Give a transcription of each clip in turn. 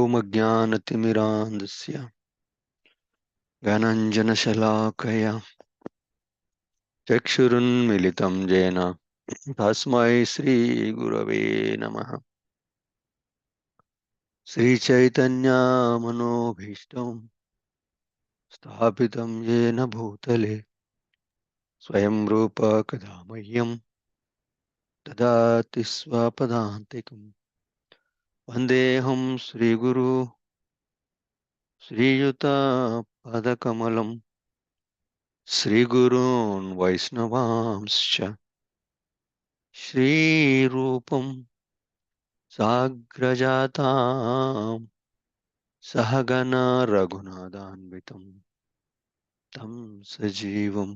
ओमज्ञानतिमिरान्धस्य ज्ञानाञ्जनशलाकया चक्षुरुन्मिलितं येन तस्मै श्रीगुरवे नमः। श्रीचैतन्यमनोभीष्टं स्थापितं येन भूतले स्वयं रूप कदा मह्यं ददाति स्वपदान्तिकं। वन्देऽहं श्रीगुरु श्रीयुतपदकमलं श्रीगुरून् वैष्णवांश्च श्रीरूपं साग्रजातां सहगना रघुनाथान्वितं तं सजीवं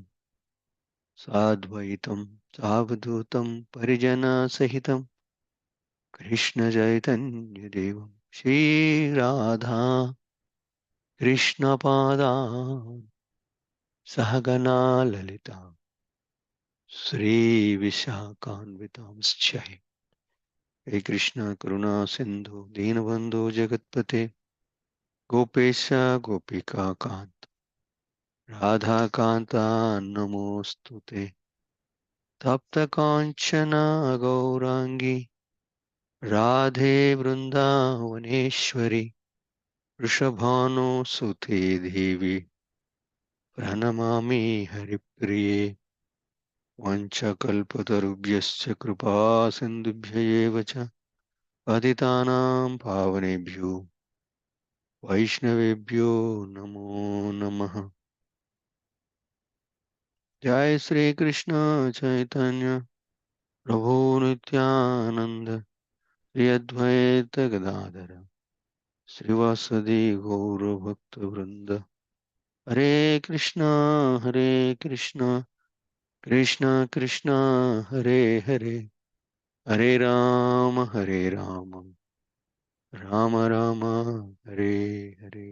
साद्वैतं सावधूतं परिजनसहितं कृष्णचैतन्यदेवं श्रीराधा कृष्णपादान् सहगना ललिता श्रीविशाखान्वितांश्च। हे कृष्ण करुणा सिंधु दीनबंधु जगत्पते गोपेश गोपिका कांत राधा कांता नमोस्तुते। तप्त कांचन गौरांगी राधे वृंदावनेश्वरी वृषभानुसुते देवी प्रणमामि हरिप्रिये। वंशकल्पतरुभ्यश्च कृपा सिन्धुभ्य एव च पतितानां पावनेभ्यो वैष्णवेभ्यो नमो नमः। जय श्री कृष्ण चैतन्य प्रभु नित्यानंद श्री अद्वैत गदाधर श्रीवासदि गौर भक्त वृंद। हरे कृष्णा कृष्ण कृष्ण हरे हरे हरे राम राम राम हरे हरे।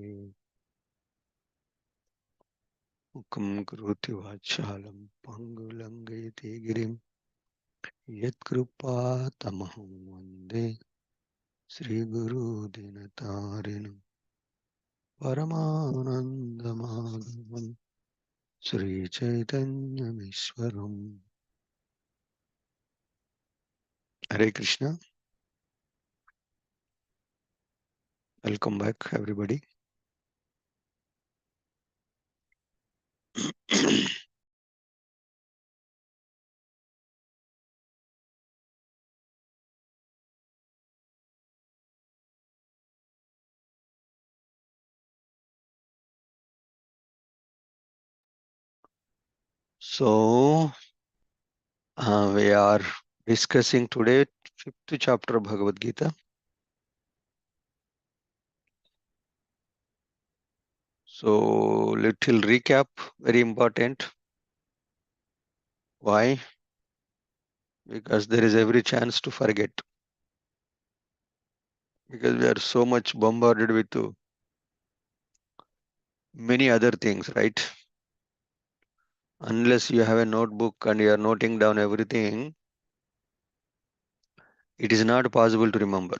मुखं करोति वाचालं पङ्गुलङ्घयति गिरिं यत्कृपातमहं वन्दे श्रीगुरुदिनतारिणं परमानन्दमाधवं श्रीचैतन्यमीश्वरम्। हरे Krishna. Welcome back everybody. So we are discussing today fifth chapter of Bhagavad Gita. So little recap, very important. Why? Because there is every chance to forget. Because we are so much bombarded with many other things, right? Unless you have a notebook and you are noting down everything, it is not possible to remember.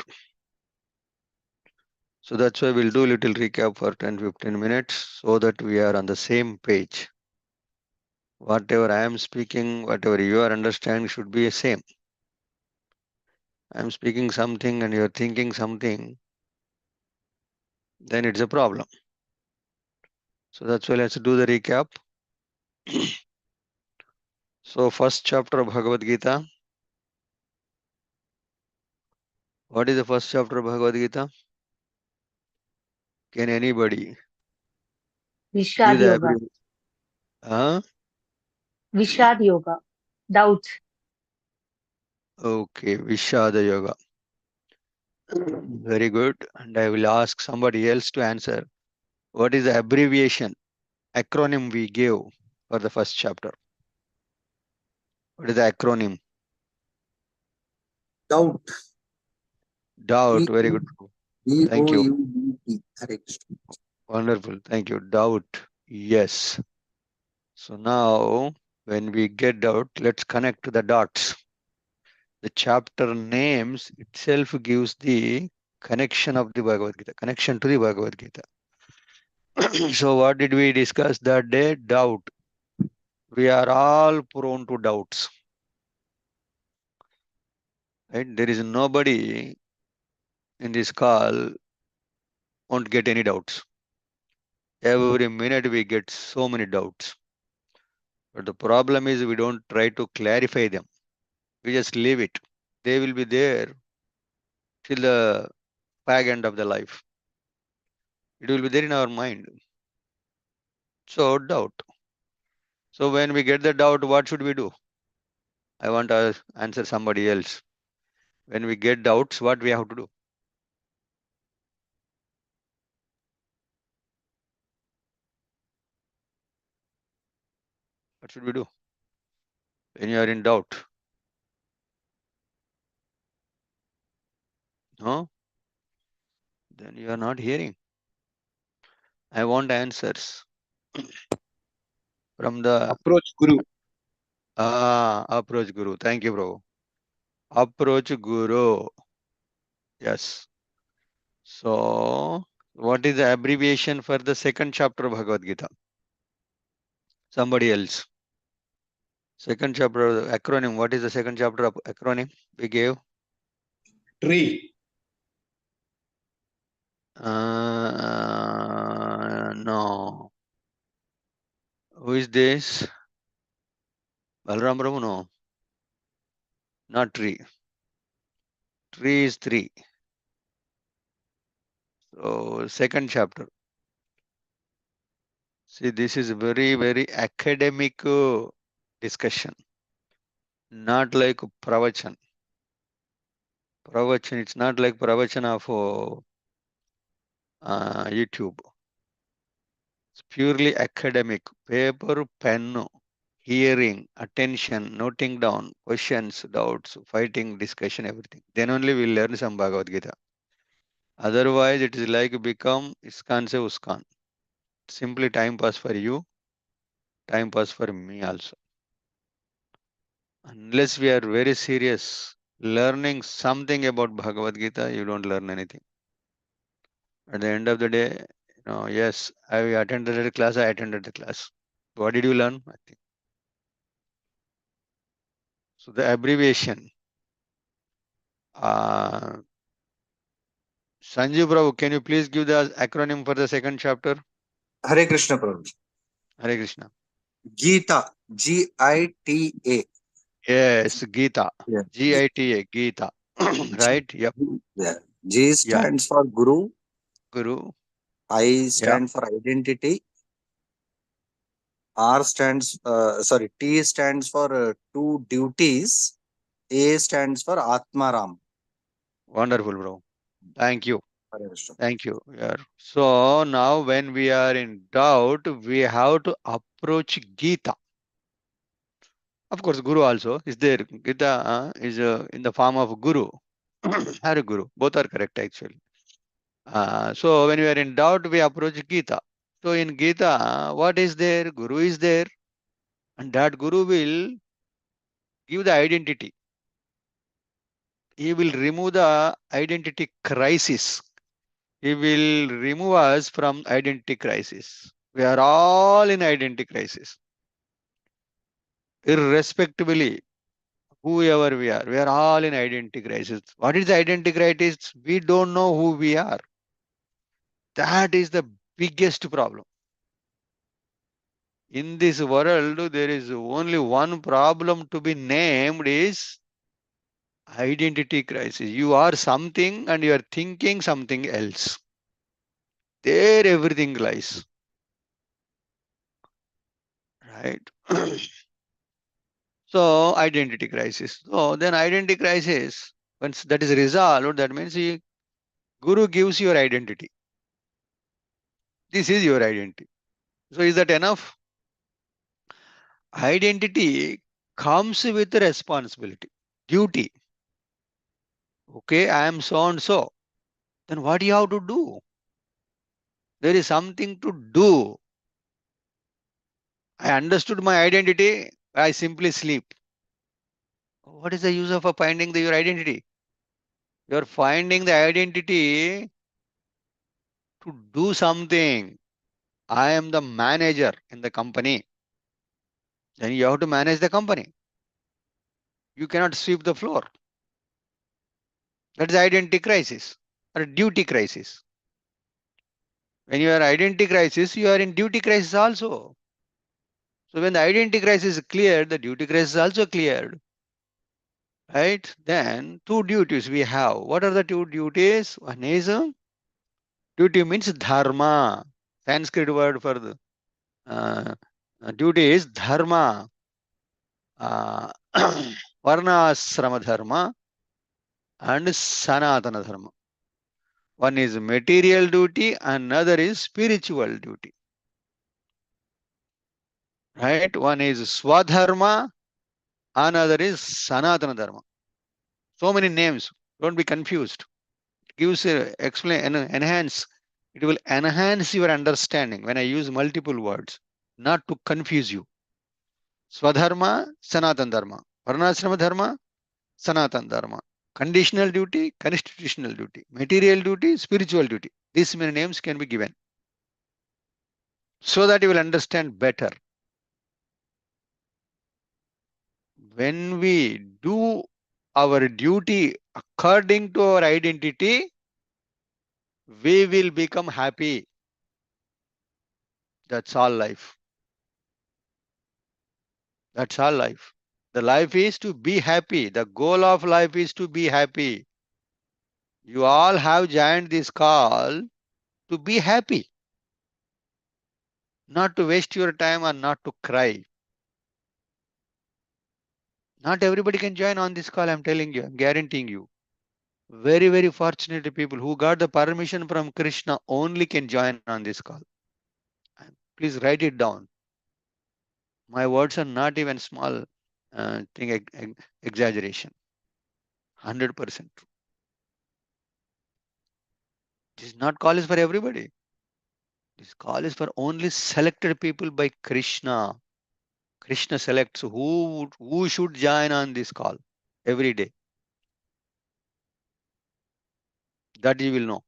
So that's why we'll do a little recap for 10-15 minutes so that we are on the same page. Whatever I am speaking, whatever you are understanding should be the same. I am speaking something and you are thinking something, then it's a problem. So that's why let's do the recap. So first chapter of Bhagavad Gita. What is the first chapter of Bhagavad Gita? Can anybody give Vishad the Yoga. abbreviation? Huh? Vishad Yoga. Doubt. Okay, Vishada Yoga. Very good. And I will ask somebody else to answer. What is the abbreviation, acronym we gave for the first chapter? What is the acronym? Doubt. Doubt. Very good. Thank you. DOUT. Correct. Wonderful. Thank you. Doubt. Yes. So now, when we get doubt, let's connect to the dots. The chapter names itself gives the connection of the Bhagavad Gita, connection to the Bhagavad Gita. So what did we discuss that day? Doubt. We are all prone to doubts. Right? There is nobody in this call won't get any doubts. Every minute we get so many doubts. But the problem is we don't try to clarify them. We just leave it. They will be there till the fag end of the life. It will be there in our mind. So doubt. So when we get the doubt, what should we do? I want to answer somebody else. When we get doubts, what we have to do? What should we do when you are in doubt? No? Then you are not hearing. I want answers from the Approach Guru. approach guru. Thank you, bro. Approach guru. Yes. So, what is the abbreviation for the second chapter of Bhagavad Gita? Somebody else. Second chapter acronym. What is the second chapter of acronym we gave? Tree. No. Who is this? Balram Prabhu? No. Not tree. Tree is three. So, second chapter. See, this is very, very academic discussion. Not like pravachan. Pravachan, it's not like pravachan of YouTube. It's purely academic. Paper, pen, hearing, attention, noting down, questions, doubts, fighting, discussion, everything. Then only we'll learn some Bhagavad Gita. Otherwise, it is like become iskan se uskan. Simply time pass for you, time pass for me also. Unless we are very serious, learning something about Bhagavad Gita, you don't learn anything. At the end of the day, yes, I attended the class, I attended the class. What did you learn? I think. So the abbreviation. Uh, Sanjeev Prabhu, can you please give the acronym for the second chapter? Hare Krishna Prabhu. Hare Krishna. Gita. Gita. Yes, Gita. Yeah. Gita, Gita. Right? Yep. Yeah. G Yeah. stands for Guru. Guru. I Yeah. stand for identity. T stands for two duties. A stands for Atmaram. Wonderful, bro. Thank you. Hare Krishna. Thank you. Yeah. So now when we are in doubt, we have to approach Gita. Of course, Guru also is there. Gita is in the form of Guru. Hari Guru. Both are correct actually. So when we are in doubt, we approach Gita. So in Gita, what is there? Guru is there. And that Guru will give the identity. He will remove the identity crisis. He will remove us from identity crisis. We are all in identity crisis. Irrespectively, whoever we are all in identity crisis. What is the identity crisis? We don't know who we are. That is the biggest problem. In this world, there is only one problem to be named is identity crisis. You are something and you are thinking something else. There everything lies. Right? So identity crisis. So then identity crisis, once that is resolved, that means Guru gives your identity. This is your identity. So is that enough? Identity comes with responsibility, duty. Okay, I am so and so. Then what do you have to do? There is something to do. I understood my identity. I simply sleep. What is the use of finding your identity? You are finding the identity to do something. I am the manager in the company. Then you have to manage the company. You cannot sweep the floor. That is identity crisis or duty crisis. When you are identity crisis, you are in duty crisis also. So when the identity crisis is cleared, the duty crisis is also cleared. Right? Then two duties we have. What are the two duties? One is duty means dharma. Sanskrit word for the uh, duty is dharma. Uh, Varna asrama dharma and sanatana dharma. One is material duty, another is spiritual duty. Right? One is swadharma, another is sanatana dharma. So many names. Don't be confused. It gives enhance. It will enhance your understanding when I use multiple words, not to confuse you. Swadharma, sanatana dharma. Varnasrama dharma, sanatana dharma. Conditional duty, constitutional duty. Material duty, spiritual duty. These many names can be given so that you will understand better. When we do our duty according to our identity, we will become happy. That's all life. That's all life. The life is to be happy. The goal of life is to be happy. You all have joined this call to be happy, not to waste your time or not to cry. Not everybody can join on this call, I'm telling you, I'm guaranteeing you. Very, very fortunate people who got the permission from Krishna only can join on this call. Please write it down. My words are not even small exaggeration. 100% true. This not call is for everybody. This call is for only selected people by Krishna. Krishna selects who should join on this call every day. That you will know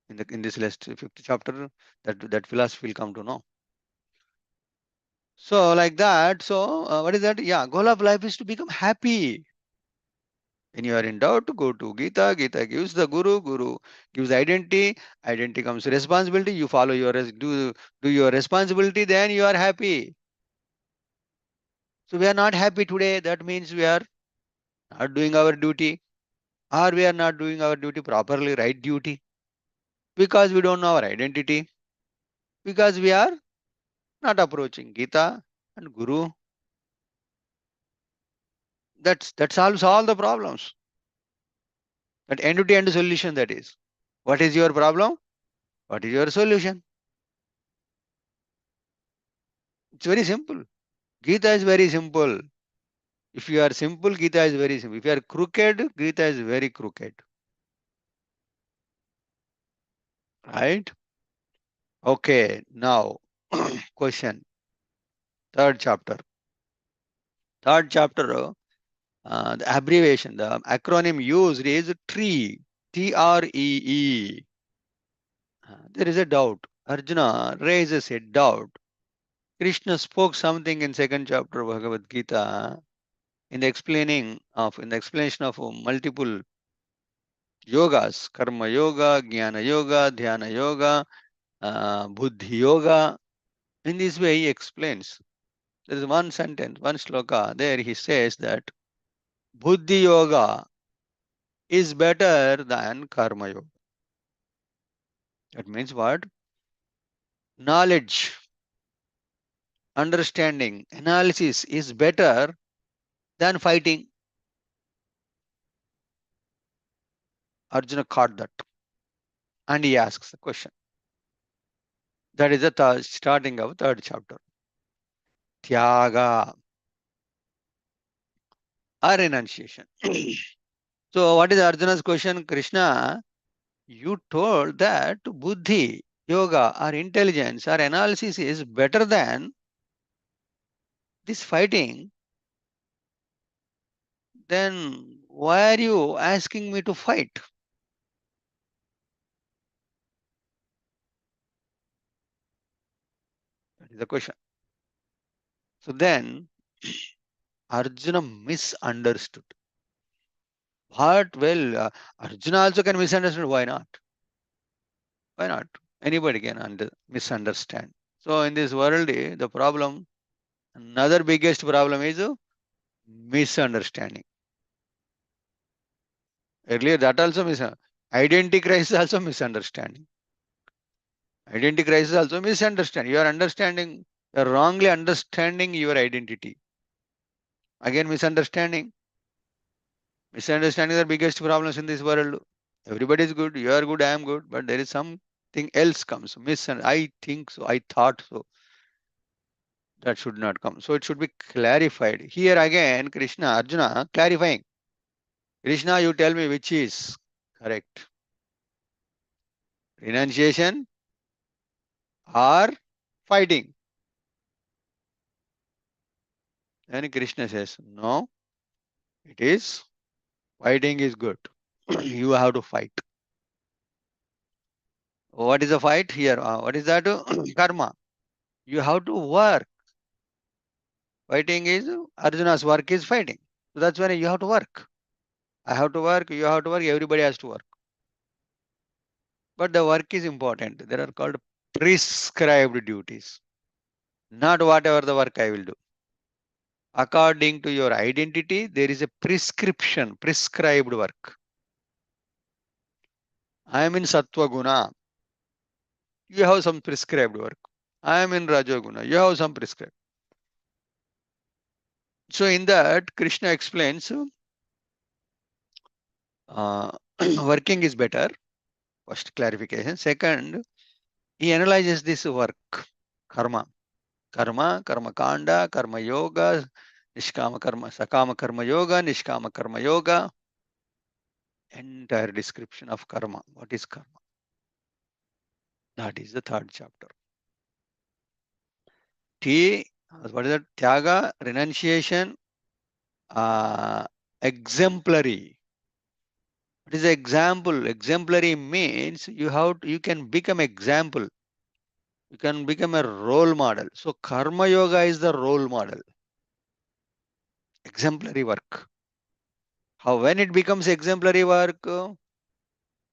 in this last 50th chapter. That philosophy will come to know. So like that. So what is that? Yeah, goal of life is to become happy. When you are in doubt, go to Gita. Gita gives the Guru. Guru gives identity. Identity comes responsibility. You follow do your responsibility. Then you are happy. So we are not happy today. That means we are not doing our duty, or we are not doing our duty properly, right duty, because we don't know our identity, because we are not approaching Gita and Guru. That solves all the problems. That end to end solution, that is. What is your problem? What is your solution? It's very simple. Gita is very simple. If you are simple, Gita is very simple. If you are crooked, Gita is very crooked. Right? Okay, now question. Third chapter. Third chapter, the abbreviation, the acronym used is TREE. TREE. There is a doubt. Arjuna raises a doubt. Krishna spoke something in second chapter of Bhagavad Gita in the explanation of multiple yogas, karma yoga, jnana yoga, dhyana yoga, buddhi yoga. In this way, he explains. There is one sentence, one sloka. There he says that buddhi yoga is better than karma yoga. That means what? Knowledge, understanding, analysis is better than fighting. Arjuna caught that and he asks the question. That is the starting of third chapter. Tyaga or renunciation. So, what is Arjuna's question? Krishna, you told that buddhi, yoga, or intelligence or analysis is better than this fighting. Then why are you asking me to fight? Is the question. So then Arjuna misunderstood. What? Well, Arjuna also can misunderstand. Why not? Why not? Anybody can misunderstand. So in this world, the problem, another biggest problem is misunderstanding. Earlier, that also identity crisis also misunderstanding. Identity crisis also misunderstanding. You are understanding, you are wrongly understanding your identity. Again, misunderstanding. Misunderstanding are the biggest problems in this world. Everybody is good, you are good, I am good, but there is something else comes. I think so, I thought so. That should not come. So it should be clarified. Here again, Krishna, Arjuna clarifying. Krishna, you tell me which is correct. Renunciation or fighting? Then Krishna says, no, it is fighting is good. You have to fight. What is a fight here? What is that? Karma. You have to work. Fighting is Arjuna's work is fighting. So that's why you have to work. I have to work, you have to work, everybody has to work. But the work is important. There are called prescribed duties. Not whatever the work I will do. According to your identity, there is a prescription, prescribed work. I am in Sattva Guna. You have some prescribed work. I am in Rajoguna. You have some prescribed. So in that, Krishna explains uh, working is better. First clarification. Second, he analyzes this work, karma. Karma kanda, karma yoga, nishkama karma, sakama karma yoga, nishkama karma yoga. Entire description of karma. What is karma? That is the third chapter. What is that? Tyaga, renunciation, exemplary. What is the example? Exemplary means you can become example. You can become a role model. So karma yoga is the role model. Exemplary work. How when it becomes exemplary work?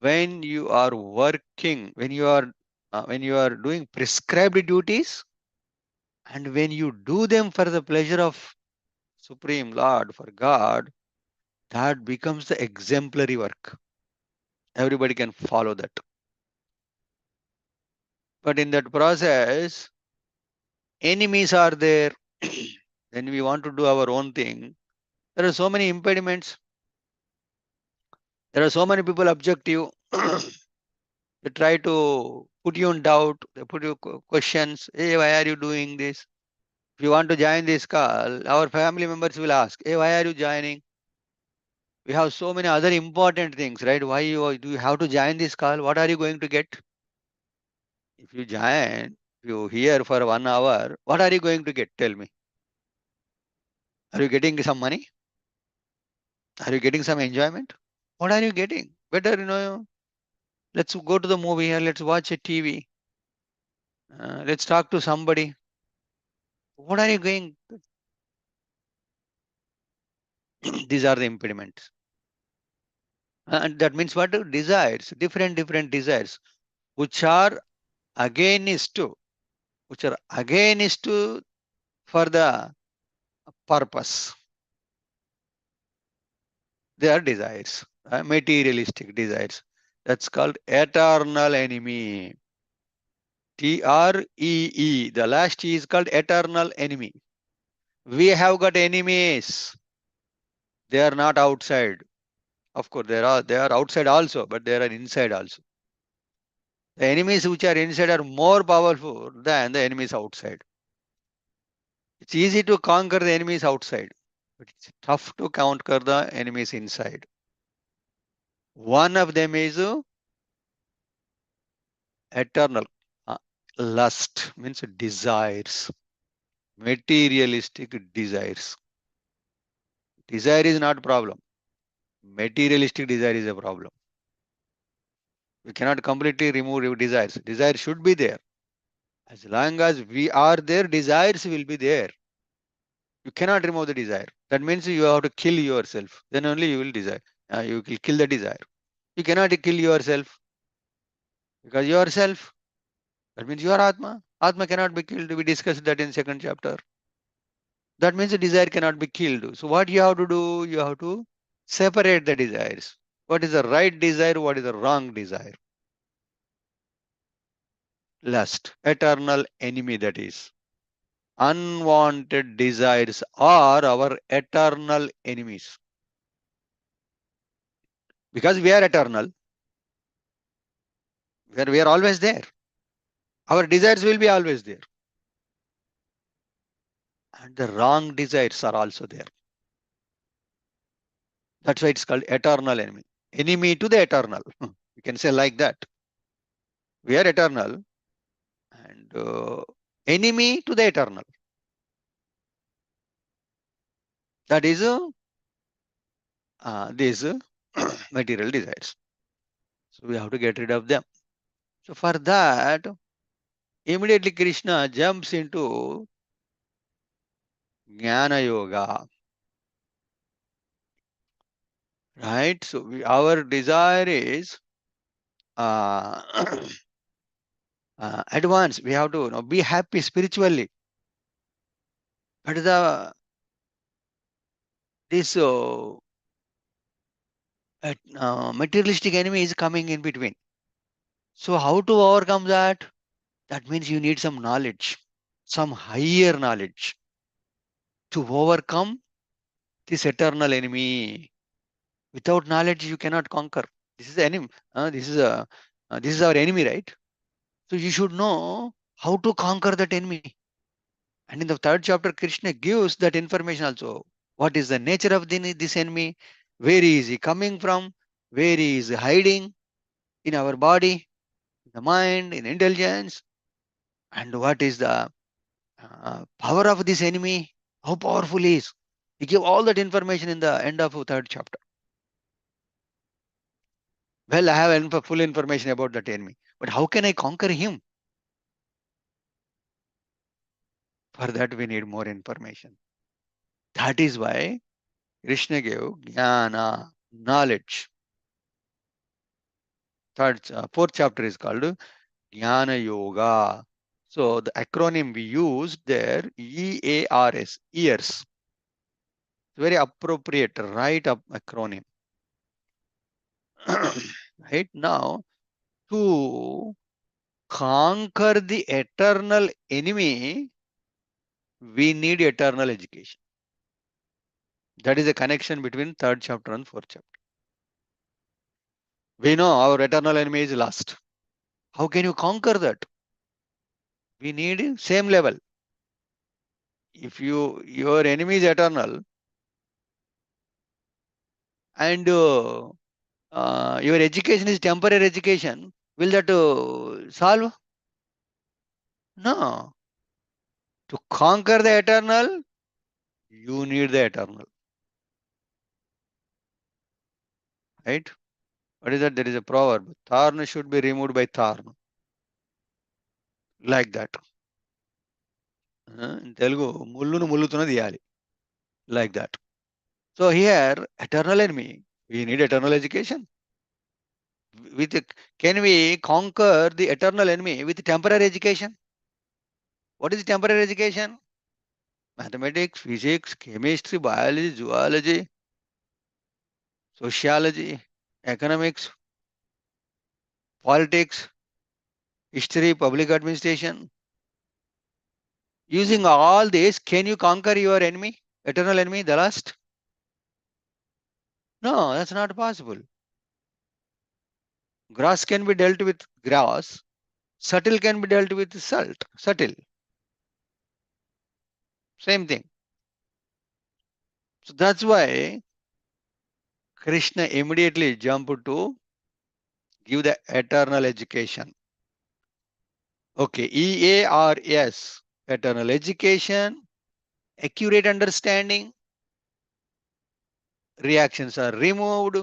When you are working, when you are doing prescribed duties, and when you do them for the pleasure of Supreme Lord, for God, that becomes the exemplary work. Everybody can follow that. But in that process, enemies are there. Then we want to do our own thing. There are so many impediments. There are so many people objective. They try to put you in doubt. They put you questions. Hey, why are you doing this? If you want to join this call, our family members will ask, hey, why are you joining? We have so many other important things, right? Do you have to join this call? What are you going to get? If you join, if you hear for 1 hour, what are you going to get? Tell me. Are you getting some money? Are you getting some enjoyment? What are you getting? Better, let's go to the movie here. Let's watch a TV. Let's talk to somebody. What are you going? These are the impediments. And that means what? Desires, different desires, which are against to, which are against to for the purpose. They are desires, materialistic desires. That's called eternal enemy. TREE. The last E is called eternal enemy. We have got enemies. They are not outside. Of course, they are outside also, but they are inside also. The enemies which are inside are more powerful than the enemies outside. It's easy to conquer the enemies outside, but it's tough to conquer the enemies inside. One of them is eternal. Lust means desires, materialistic desires. Desire is not a problem. Materialistic desire is a problem. We cannot completely remove your desires. Desire should be there. As long as we are there, desires will be there. You cannot remove the desire. That means you have to kill yourself. Then only you will desire. You will kill the desire. You cannot kill yourself because you are self. That means you are Atma. Atma cannot be killed. We discussed that in second chapter. That means the desire cannot be killed. So what you have to do? You have to separate the desires. What is the right desire? What is the wrong desire? Lust, eternal enemy, that is. Unwanted desires are our eternal enemies. Because we are eternal, we are always there. Our desires will be always there. And the wrong desires are also there. That's why it's called eternal enemy. Enemy to the eternal. You can say like that. We are eternal and enemy to the eternal. That is these material desires. So we have to get rid of them. So for that, immediately Krishna jumps into Jnana Yoga. Right? So our desire is advance. We have to be happy spiritually. But this materialistic enemy is coming in between. So how to overcome that? That means you need some knowledge, some higher knowledge to overcome this eternal enemy. Without knowledge, you cannot conquer. This is the enemy. This is our enemy, right? So you should know how to conquer that enemy. And in the third chapter, Krishna gives that information also. What is the nature of this enemy? Where is he coming from? Where he is hiding in our body, in the mind, in intelligence? And what is the power of this enemy? How powerful he is? He gave all that information in the end of the third chapter. Well, I have full information about that enemy. But how can I conquer him? For that, we need more information. That is why Krishna gave jnana, knowledge. Fourth chapter is called Jnana Yoga. So the acronym we used there, EARS, ears. Very appropriate, right up acronym. Right now, to conquer the eternal enemy, we need eternal education. That is the connection between third chapter and fourth chapter. We know our eternal enemy is lust. How can you conquer that? We need same level. If your enemy is eternal and your education is temporary education, will that solve? No. To conquer the eternal, you need the eternal. Right? What is that? There is a proverb. Tharna should be removed by Tharna. Like that. In Telugu, mullunu mullutuna diyali. Like that. So here, eternal enemy, we need eternal education. Can we conquer the eternal enemy with temporary education? What is temporary education? Mathematics, physics, chemistry, biology, zoology, sociology, economics, politics, history, public administration. Using all this, can you conquer your enemy, eternal enemy, the lust? No, that's not possible. Grass can be dealt with grass. Subtle can be dealt with salt. Subtle. Same thing. So that's why Krishna immediately jumped to give the eternal education. Okay, EARS, eternal education, accurate understanding, reactions are removed,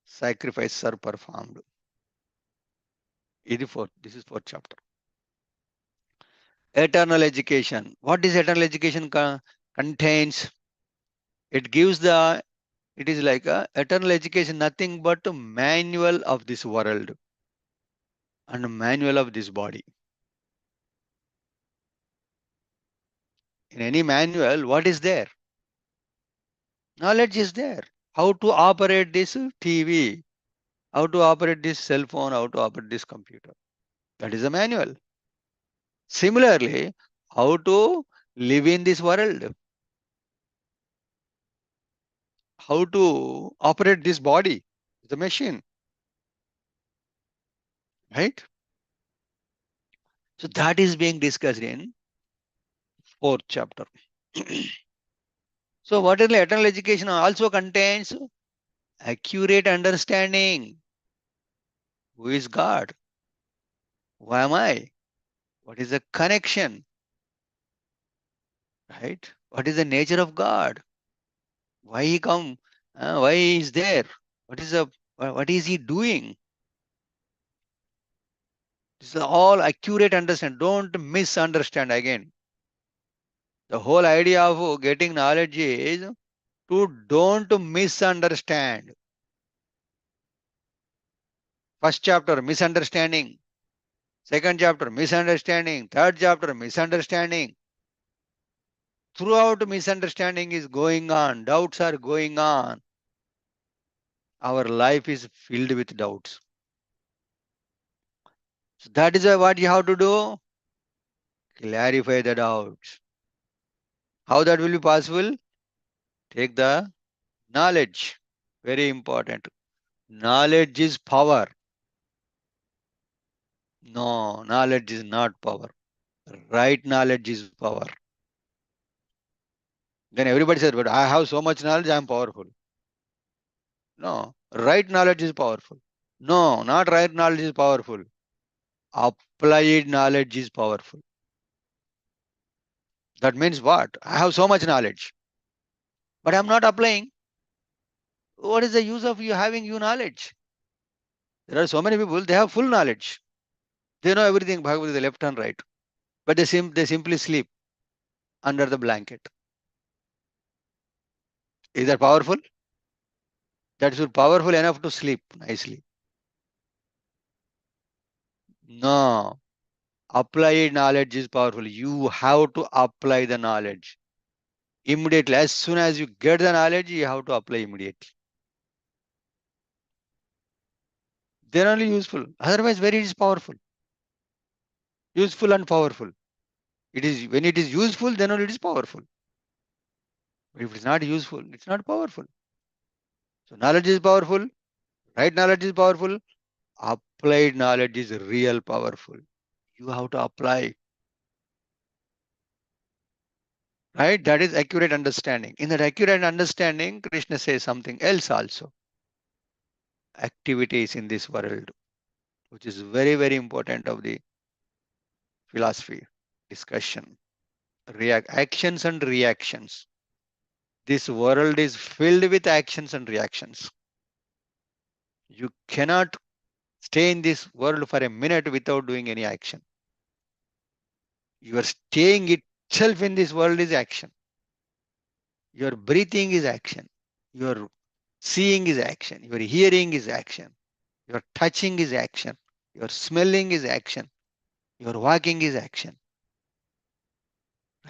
sacrifices are performed. This is fourth chapter. Eternal education. What is eternal education contains? It gives the, it is like a eternal education, nothing but a manual of this world and a manual of this body. In any manual, what is there? Knowledge is there. How to operate this TV, how to operate this cell phone, how to operate this computer. That is a manual. Similarly, how to live in this world, how to operate this body, the machine, right? So that is being discussed in fourth chapter. So what is eternal education also contains accurate understanding. Who is God? Who am I? What is the connection? Right? What is the nature of God? Why he come? Why he is there? What is he doing? This is all accurate understand. Don't misunderstand again. The whole idea of getting knowledge is to don't misunderstand. First chapter, misunderstanding. Second chapter, misunderstanding. Third chapter, misunderstanding. Throughout, misunderstanding is going on. Doubts are going on. Our life is filled with doubts. So that is what you have to do. Clarify the doubts. How that will be possible? Take the knowledge. Very important. Knowledge is power. No, knowledge is not power. Right knowledge is power. Then everybody says, but I have so much knowledge, I am powerful. No, right knowledge is powerful. No, not right knowledge is powerful. Applied knowledge is powerful. That means what? I have so much knowledge, but I'm not applying. What is the use of you having you knowledge? There are so many people, they have full knowledge. They know everything, Bhagavad Gita, left and right. But they simply sleep under the blanket. Is that powerful? That is powerful enough to sleep nicely. No. Applied knowledge is powerful. You have to apply the knowledge immediately. As soon as you get the knowledge, you have to apply immediately. They're only useful. Otherwise, where it is powerful? Useful and powerful. It is when it is useful, then only it is powerful. But if it's not useful, it's not powerful. So knowledge is powerful. Right knowledge is powerful. Applied knowledge is real powerful. You have to apply. Right? That is accurate understanding. In that accurate understanding, Krishna says something else also. Activities in this world, which is very, very important of the philosophy discussion. Actions and reactions. This world is filled with actions and reactions. You cannot stay in this world for a minute without doing any action. Your staying itself in this world is action. Your breathing is action. Your seeing is action. Your hearing is action. Your touching is action. Your smelling is action. Your walking is action.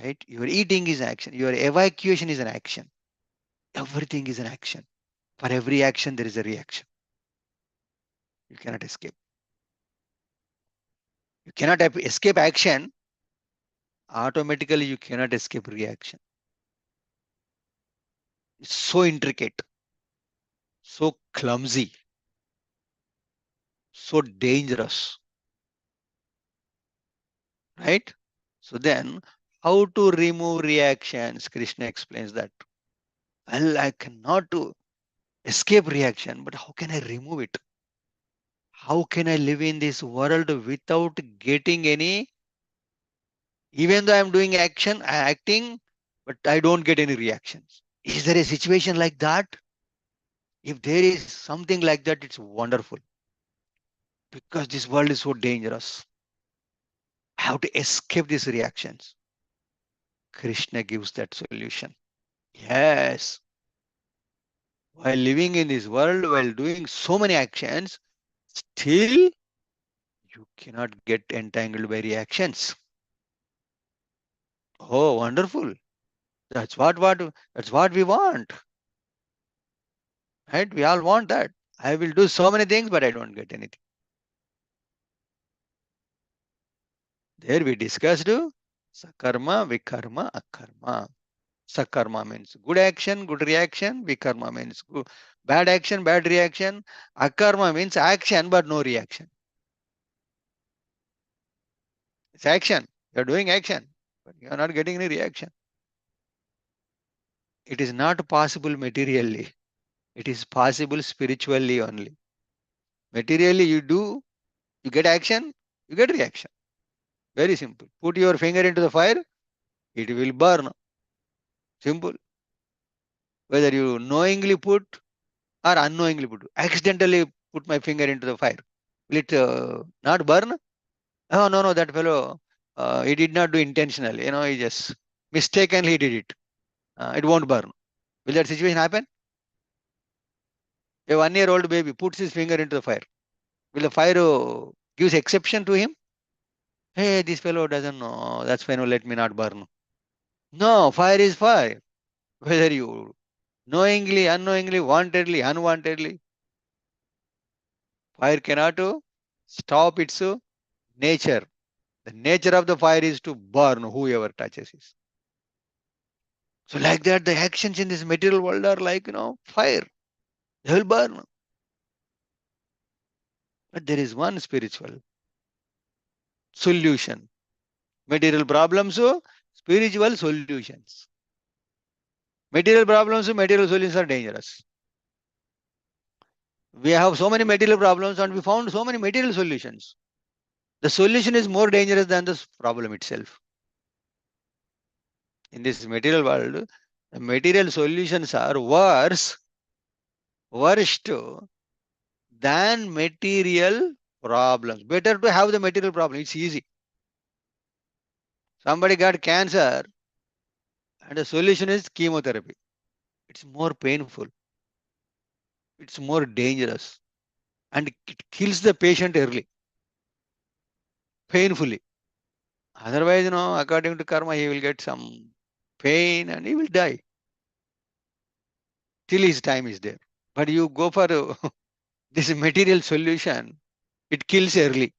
Right? Your eating is action. Your evacuation is an action. Everything is an action. For every action, there is a reaction. You cannot escape. You cannot escape action. Automatically, you cannot escape reaction. It's so intricate, so clumsy, so dangerous. Right? So then, how to remove reactions? Krishna explains that. Well, I cannot to escape reaction, but how can I remove it? How can I live in this world without getting any, even though I'm doing acting, but I don't get any reactions? Is there a situation like that? If there is something like that, it's wonderful because this world is so dangerous. How to escape these reactions. Krishna gives that solution. Yes. While living in this world, while doing so many actions, still you cannot get entangled by reactions. Oh, wonderful. That's what we want. Right? We all want that. I will do so many things, but I don't get anything. There we discussed sakarma, vikarma, akarma. Sakarma means good action, good reaction. Vikarma means good, bad action, bad reaction. Akarma means action but no reaction. It's action. You're doing action, but you're not getting any reaction. It is not possible materially. It is possible spiritually only. Materially, you get action, you get reaction. Very simple. Put your finger into the fire, it will burn. Simple. Whether you knowingly put or unknowingly put, accidentally put my finger into the fire, will it not burn? Oh, no, no, that fellow, he did not do intentionally. He just mistakenly did it. It won't burn. Will that situation happen? A 1-year-old baby puts his finger into the fire. Will the fire gives exception to him? Hey, this fellow doesn't know. That's fine. Let me not burn. No, fire is fire. Whether you knowingly, unknowingly, wantedly, unwantedly, fire cannot stop its nature. The nature of the fire is to burn whoever touches it. So, like that, the actions in this material world are like, fire. They will burn. But there is one spiritual solution. Material problems, spiritual solutions. Material problems, material solutions are dangerous. We have so many material problems and we found so many material solutions. The solution is more dangerous than the problem itself. In this material world, the material solutions are worst than material problems. Better to have the material problem. It's easy. Somebody got cancer and the solution is chemotherapy. It's more painful. It's more dangerous. And it kills the patient early, painfully. Otherwise, according to karma, he will get some pain and he will die till his time is there. But you go for this material solution, it kills early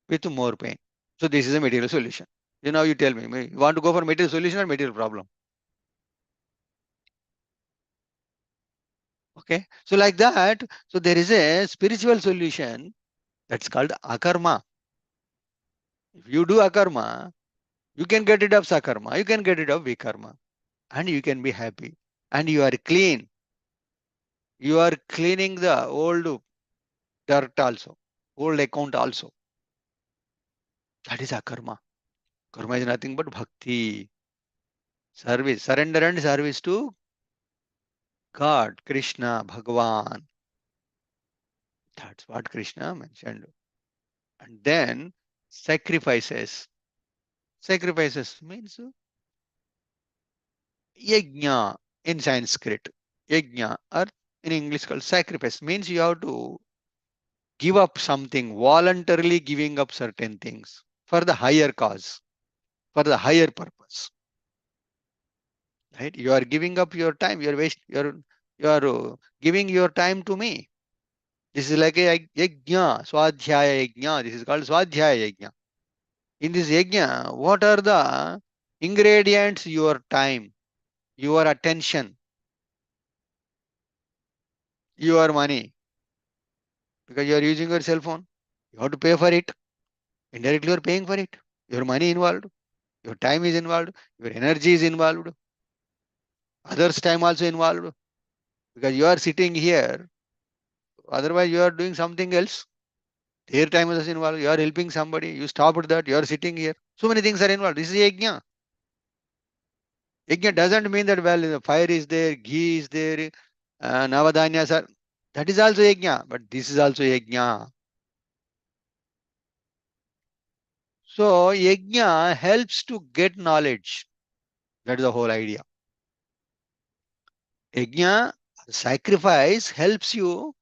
with more pain. So this is a material solution. You tell me, you want to go for material solution or material problem? Okay. So like that, so there is a spiritual solution that's called akarma. If you do akarma, you can get rid of sakarma, you can get rid of vikarma, and you can be happy. And you are clean. You are cleaning the old dirt also, old account also. That is akarma. Karma is nothing but bhakti, service, surrender and service to God, Krishna, Bhagavan. That's what Krishna mentioned. And then sacrifices. Sacrifices means yajna in Sanskrit. Yajna or in English called sacrifice means you have to give up something, voluntarily giving up certain things for the higher cause, for the higher purpose. Right? You are giving up your time. You are giving your time to me. This is like a yajna, swadhyaya yajna. This is called swadhyaya yajna. In this yajna, what are the ingredients? Your time, your attention, your money. Because you are using your cell phone, you have to pay for it. Indirectly, you are paying for it. Your money involved, your time is involved, your energy is involved, others' time also involved. Because you are sitting here, otherwise you are doing something else. Their time is also involved. You are helping somebody. You stopped that. You are sitting here. So many things are involved. This is yajna. Yajna doesn't mean that, well, the fire is there, ghee is there, navadanyas are. That is also yajna. But this is also yajna. So yajna helps to get knowledge. That is the whole idea. Yajna, sacrifice, helps you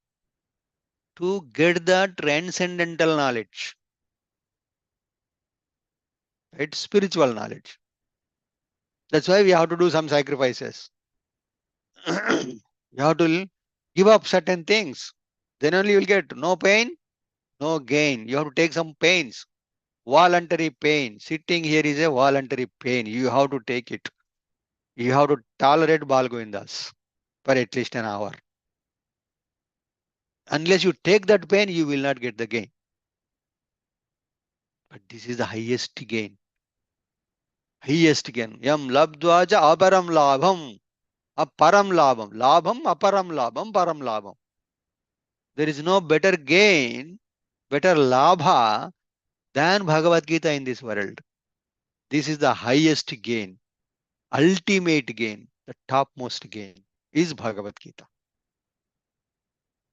to get the transcendental knowledge, right? Spiritual knowledge. That's why we have to do some sacrifices. You have to give up certain things. Then only you will get no pain, no gain. You have to take some pains. Voluntary pain. Sitting here is a voluntary pain. You have to take it. You have to tolerate Balgovindas for at least an hour. Unless you take that pain, you will not get the gain. But this is the highest gain. Highest gain. Yam labdvaja aparam labham. Aparam labham. Labham, aparam labham, param labham. There is no better gain, better labha than Bhagavad Gita in this world. This is the highest gain, ultimate gain, the topmost gain is Bhagavad Gita.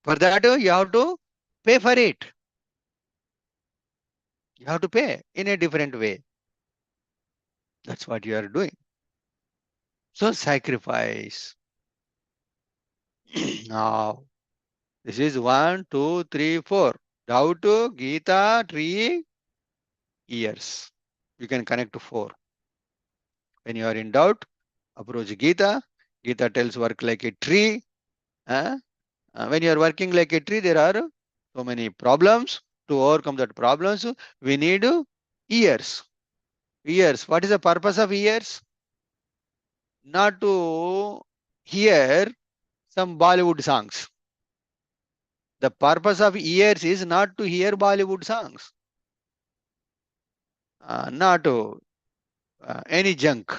For that, you have to pay for it. You have to pay in a different way. That's what you are doing. So, sacrifice. Now, this is 1, 2, 3, 4. Doubt, Gita, 3 years. You can connect to 4. When you are in doubt, approach Gita. Gita tells work like a tree. When you are working like a tree, there are so many problems. To overcome that problems, we need ears. Ears. What is the purpose of ears? Not to hear some Bollywood songs. The purpose of ears is not to hear Bollywood songs. Not any junk.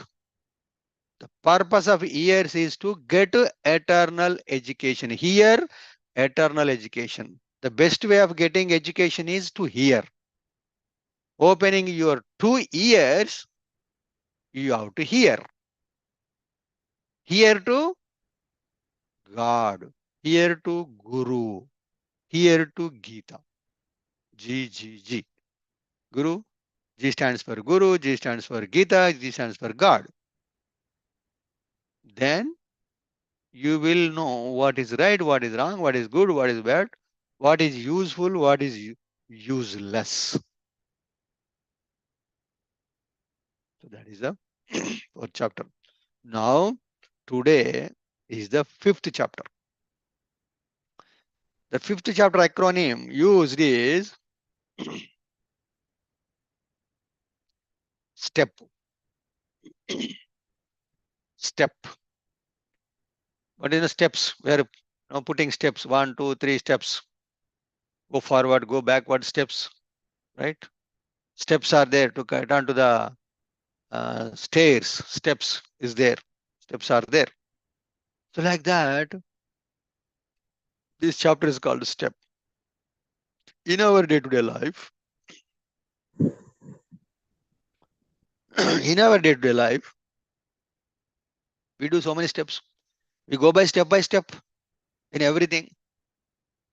The purpose of ears is to get eternal education. Hear eternal education. The best way of getting education is to hear. Opening your 2 ears, you have to hear. Hear to God. Hear to Guru. Hear to Gita. G, G, G. Guru. G stands for Guru. G stands for Gita. G stands for God. Then you will know what is right, what is wrong, what is good, what is bad, what is useful, what is useless. So that is the 4th chapter. Now, today is the 5th chapter. The 5th chapter acronym used is STEP. STEP. What is the steps? We are now putting steps 1, 2, 3 steps. Go forward, go backward steps, right? Steps are there to get onto the stairs. Steps is there. Steps are there. So like that, this chapter is called STEP. In our day-to-day life, in our day-to-day life, we do so many steps. We go by step in everything.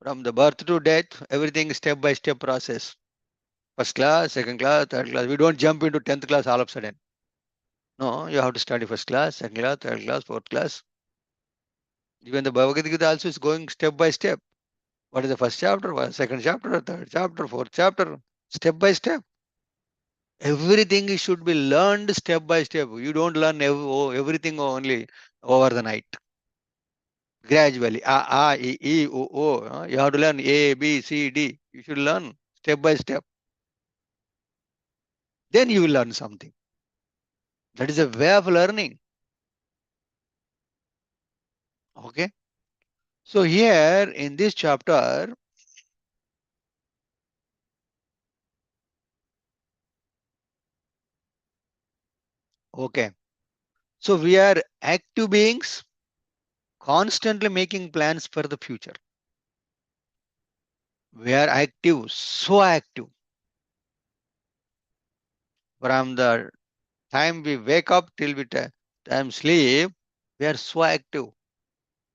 From the birth to death, everything step by step process. First class, second class, third class. We don't jump into 10th class all of a sudden. No, you have to study first class, second class, third class, fourth class. Even the Bhagavad Gita also is going step by step. What is the first chapter, what is the second chapter, third chapter, fourth chapter, step by step. Everything should be learned step by step. You don't learn everything only over the night. Gradually, O. You have to learn A, B, C, D. You should learn step by step. Then you will learn something. That is a way of learning. Okay. So here in this chapter, okay. So we are active beings, constantly making plans for the future. We are active, so active. From the time we wake up till we time sleep, we are so active.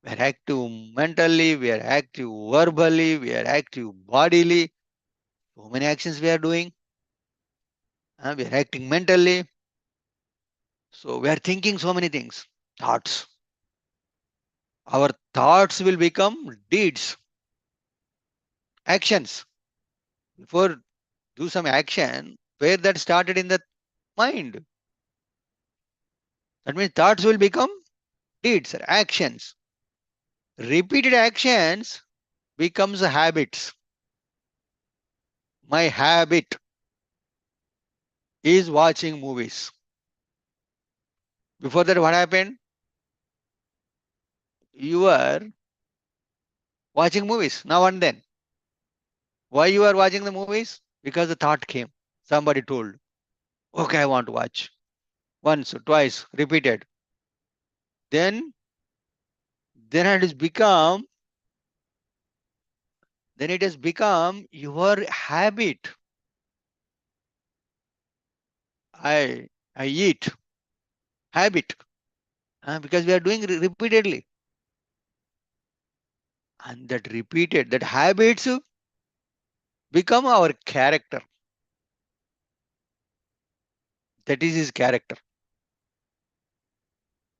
We are active mentally, we are active verbally, we are active bodily. So many actions we are doing. We are acting mentally. So we are thinking so many things. Thoughts. Our thoughts will become deeds, actions. Before do some action, where that started in the mind. That means thoughts will become deeds, actions. Repeated actions becomes habits. My habit is watching movies. Before that, what happened? You were watching movies now and then. Why you are watching the movies? Because the thought came. Somebody told, okay, I want to watch. Once, twice, repeated. Then, then it has become, then it has become your habit. I eat. Habit. Because we are doing repeatedly. And that repeated, that habits become our character. That is his character.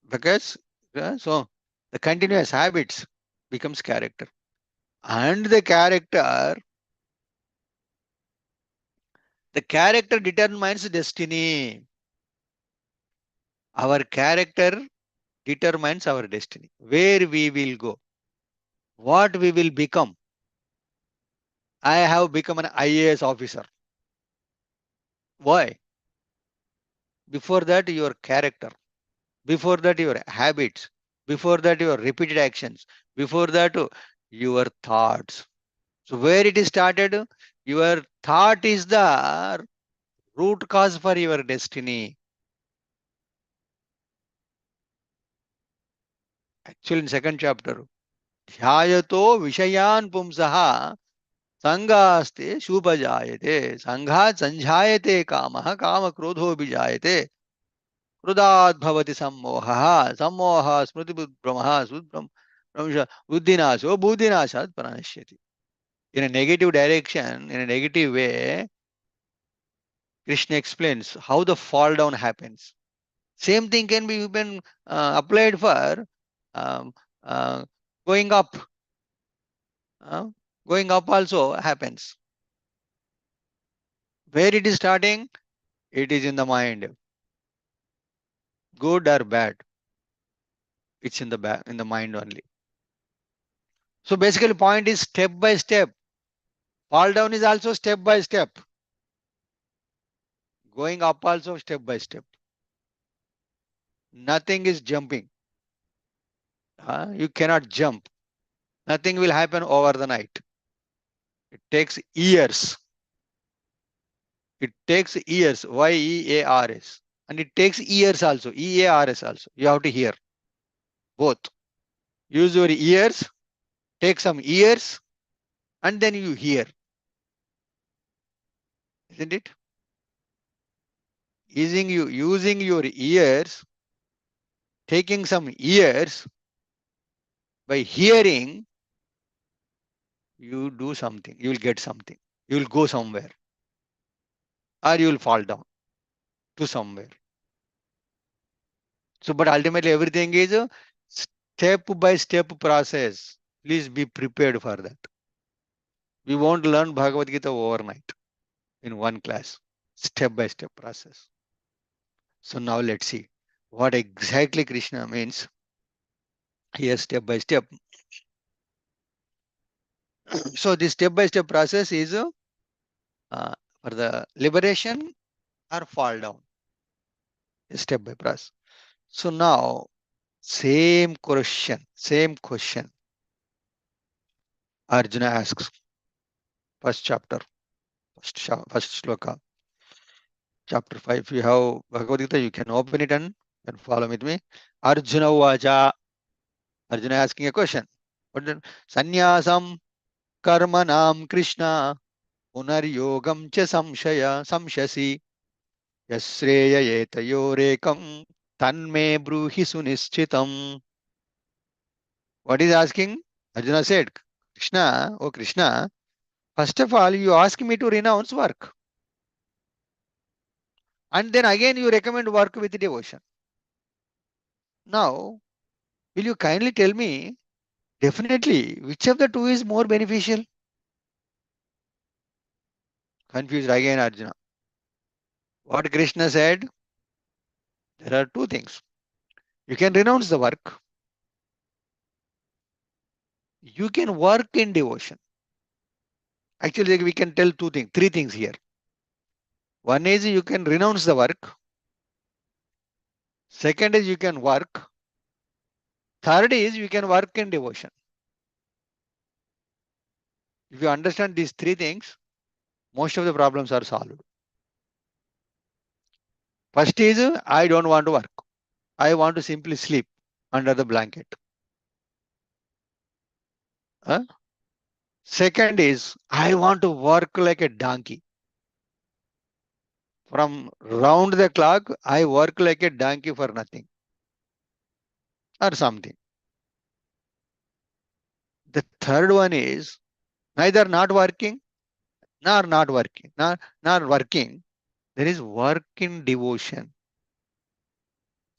Because so the continuous habits becomes character. And the character determines destiny. Our character determines our destiny. Where we will go, what we will become. I have become an IAS officer. Why? Before that, your character. Before that, your habits. Before that, your repeated actions. Before that, your thoughts. So, where it is started, your thought is the root cause for your destiny. Actually, in second chapter, ध्यायतो विषयान् पुंसः संगास्ते शुभजायते संघात् संजायते कामः कामक्रोधोऽभिजायते क्रोधात् भवति सम्मोहः सम्मोहः स्मृतिभ्रमः स्मृतिभ्रंश बुद्धिनाशो बुद्धिनाशात् प्रणश्यति. In a negative direction, in a negative way, Krishna explains how the fall down happens. Same thing can be even applied for um, uh, going up. Uh, Going up also happens. Where it is starting? It is in the mind. Good or bad, it's in the in the mind only. So basically, point is step by step. Fall down is also step by step. Going up also step by step. Nothing is jumping. You cannot jump. Nothing will happen over the night. It takes years. It takes years. YEARS. And it takes years also. EARS also. You have to hear both. Use your ears. Take some years. And then you hear. Isn't it? Using your ears, taking some years, by hearing, you do something, you will get something, you will go somewhere, or you will fall down to somewhere. So, but ultimately, everything is a step by step process. Please be prepared for that. We won't learn Bhagavad Gita overnight in one class, step by step process. So, now let's see what exactly Krishna means here, step by step. So, this step by step process is for the liberation or fall down, step by process. So, now same question Arjuna asks, first chapter, first shloka, chapter 5. If you have Bhagavad Gita, you can open it and follow with me. Arjuna Vaja, Arjuna asking a question. What then? Sannyasam karmanam Krishna punaryogam cha samshasi yasreya yetayorekam tanme bruhi sunischitam. What is asking? Arjuna said, Krishna, oh Krishna, first of all, you ask me to renounce work. And then again you recommend work with devotion. Now, will you kindly tell me, definitely, which of the two is more beneficial? Confused again, Arjuna. What Krishna said, there are two things. You can renounce the work, you can work in devotion. Actually, we can tell two things, three things here. One is you can renounce the work. Second is you can work. Third is you can work in devotion. If you understand these three things, most of the problems are solved. First is I don't want to work. I want to simply sleep under the blanket. Huh? Second is I want to work like a donkey. From round the clock, I work like a donkey for nothing or something. The third one is neither not working nor not working, nor working. There is work in devotion.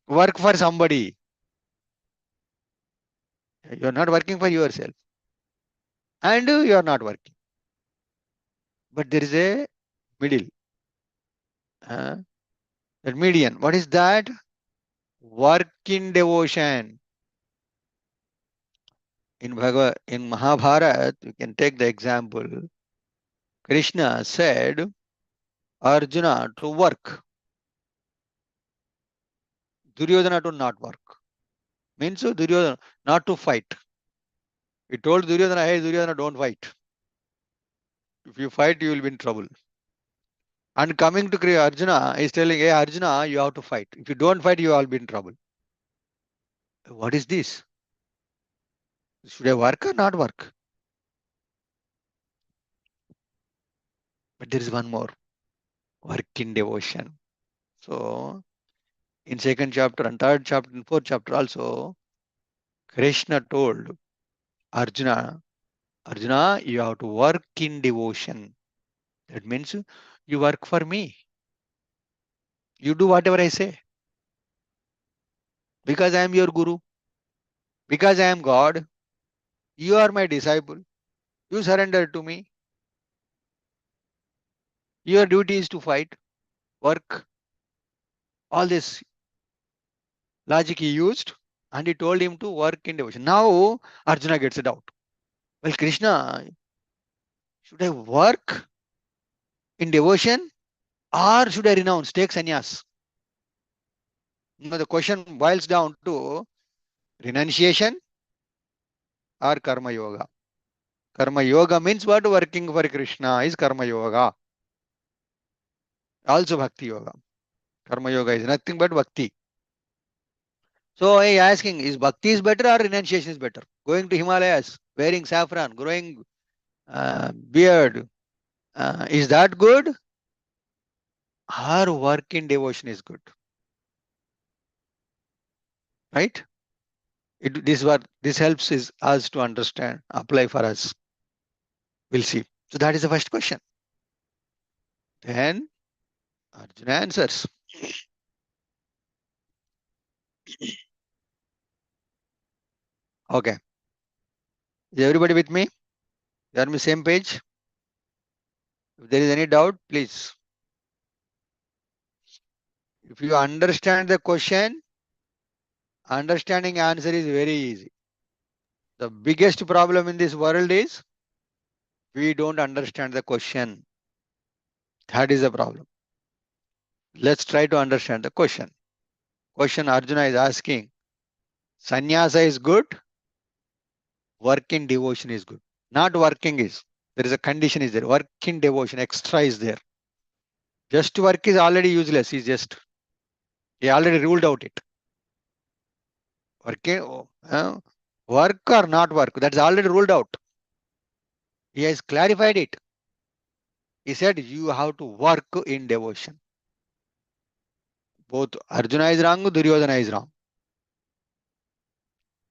Work for somebody. You're not working for yourself. And you're not working. But there is a middle. Uh, that median. What is that? Work in devotion. In Mahabharata, you can take the example. Krishna said Arjuna to work, Duryodhana to not work. Means Duryodhana not to fight. He told Duryodhana, hey Duryodhana, don't fight. If you fight, you will be in trouble. And coming to Arjuna, is telling, hey Arjuna, you have to fight. If you don't fight, you will be in trouble. What is this? Should I work or not work? But there is one more. Work in devotion. So, in second chapter and third chapter and fourth chapter also, Krishna told Arjuna, Arjuna, you have to work in devotion. That means you work for me. You do whatever I say. Because I am your guru. Because I am God. You are my disciple. You surrender to me. Your duty is to fight, work. All this logic he used, and he told him to work in devotion. Now Arjuna gets a doubt. Well, Krishna, should I work in devotion or should I renounce, take sannyas? The question boils down to renunciation or karma yoga. Karma yoga means what? Working for Krishna is karma yoga. Also bhakti yoga. Karma yoga is nothing but bhakti. So I asking, is bhakti is better or renunciation is better? Going to Himalayas, wearing saffron, growing beard, is that good? Or work in devotion is good, right? This helps us to understand, apply for us. We'll see. So that is the first question. Then Arjuna answers. Okay. Is everybody with me? You are on the same page? If there is any doubt, please. If you understand the question, understanding answer is very easy. The biggest problem in this world is we don't understand the question. That is the problem. Let's try to understand the question. Question Arjuna is asking, sannyasa is good, work in devotion is good. Not working is. There is a condition is there. Work in devotion, extra is there. Just work is already useless. He already ruled out it. Working, work or not work, that's already ruled out. He has clarified it. He said you have to work in devotion. Both Arjuna is wrong, Duryodhana is wrong.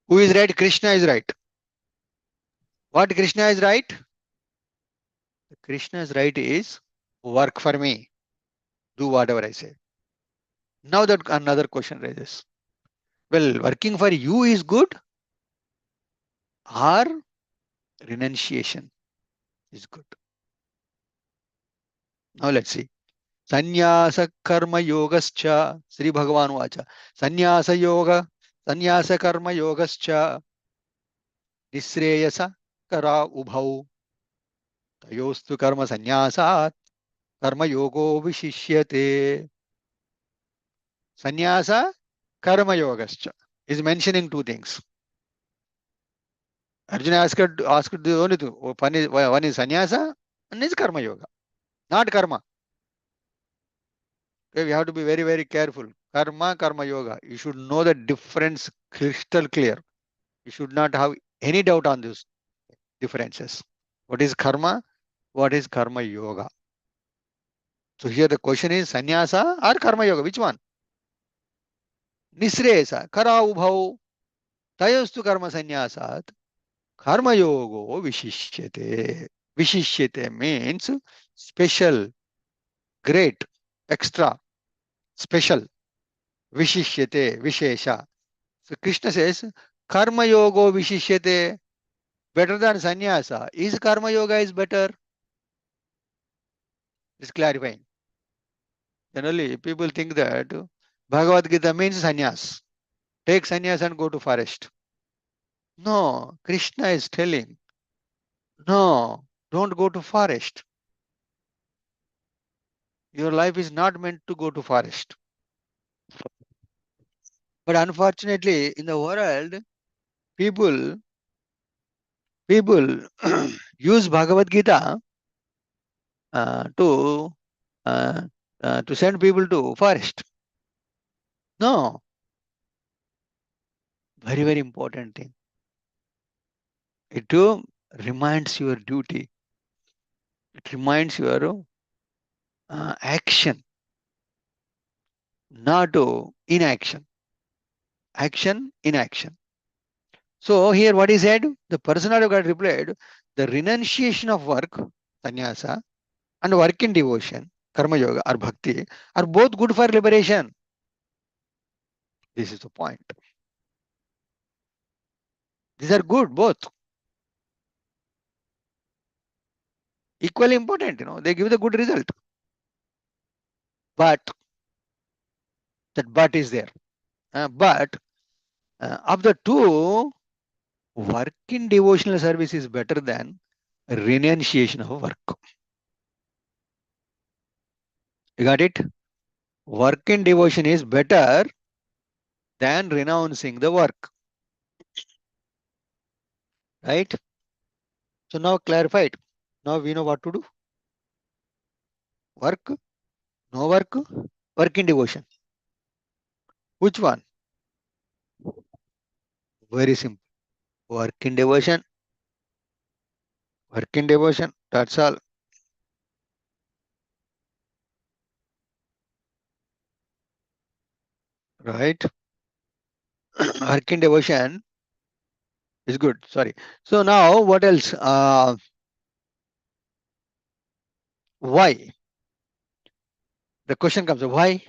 Who is right? Krishna is right. What Krishna is right? Krishna's right is work for me. Do whatever I say. Now that another question raises. Well, working for you is good or renunciation is good? Now let's see. Sannyasa karma yogascha. Sri Bhagavan vacha. Sannyasa yoga. Sannyasa karma yogascha. Nisreyasa kara ubhau. Tayostu karma sannyasat. Karma yogo vishishyate. Sannyasa karma yogascha is mentioning two things. Arjuna asked the only two. One is sannyasa and is karma yoga, not karma. Okay, we have to be very, very careful. Karma, karma yoga. You should know the difference crystal clear. You should not have any doubt on these differences. What is karma? What is karma yoga? So here the question is sannyasa or karma yoga? Which one? Nisresa, kara ubhau, tayostu karma sannyasat, karma yogo vishishyate. Vishishyate means special, great, extra, special. Vishishyate, vishesha. So Krishna says, karma yogo vishishyate, better than sannyasa. Is karma yoga is better? It's clarifying. Generally, people think that Bhagavad Gita means sannyas. Take sannyas and go to forest. No, Krishna is telling, no, don't go to forest. Your life is not meant to go to forest. But unfortunately, in the world, people use Bhagavad Gita uh, to uh, to send people to forest. No, very, very important thing. It reminds your duty. It reminds your action, not inaction. Action, inaction. So here what he said, the personality of God replied, the renunciation of work, sannyasa, and work in devotion, karma yoga or bhakti, are both good for liberation. This is the point. These are good, both. Equally important, they give the good result. But that but is there. But of the two, work in devotional service is better than renunciation of work. You got it? Work in devotion is better than renouncing the work. Right? So now clarified. Now we know what to do. Work, no work, work in devotion. Which one? Very simple. Work in devotion. Work in devotion. That's all. Right? Work in devotion is good. Sorry. So now what else? Why? The question comes, why?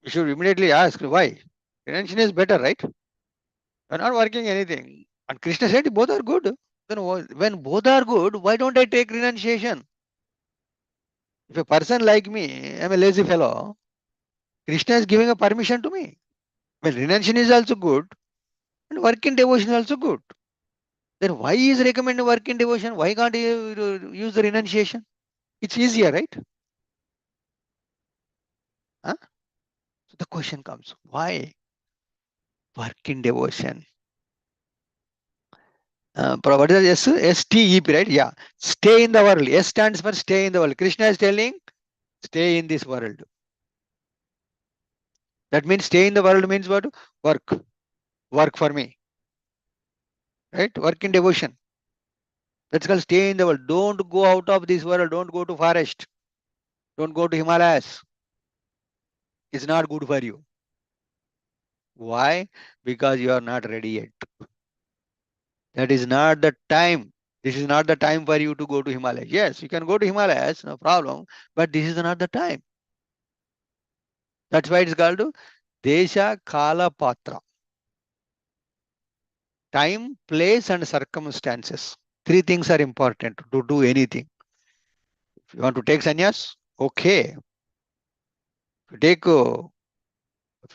You should immediately ask why. Renunciation is better, right? You're not working anything. And Krishna said both are good. Then when both are good, why don't I take renunciation? If a person like me, I'm a lazy fellow, Krishna is giving a permission to me. Well, renunciation is also good, and work in devotion is also good. Then why is recommending work in devotion? Why can't you use the renunciation? It's easier, right? Huh? So the question comes, why work in devotion? What is S? STEP, right? Yeah. Stay in the world. S stands for stay in the world. Krishna is telling, stay in this world. That means stay in the world means what? Work. Work for me. Right? Work in devotion. That's called stay in the world. Don't go out of this world. Don't go to forest. Don't go to Himalayas. It's not good for you. Why? Because you are not ready yet. That is not the time. This is not the time for you to go to Himalayas. Yes, you can go to Himalayas, no problem. But this is not the time. That's why it's called Desha Kala Patra. Time, place, and circumstances. Three things are important to do anything. If you want to take sannyas, okay. If you take, if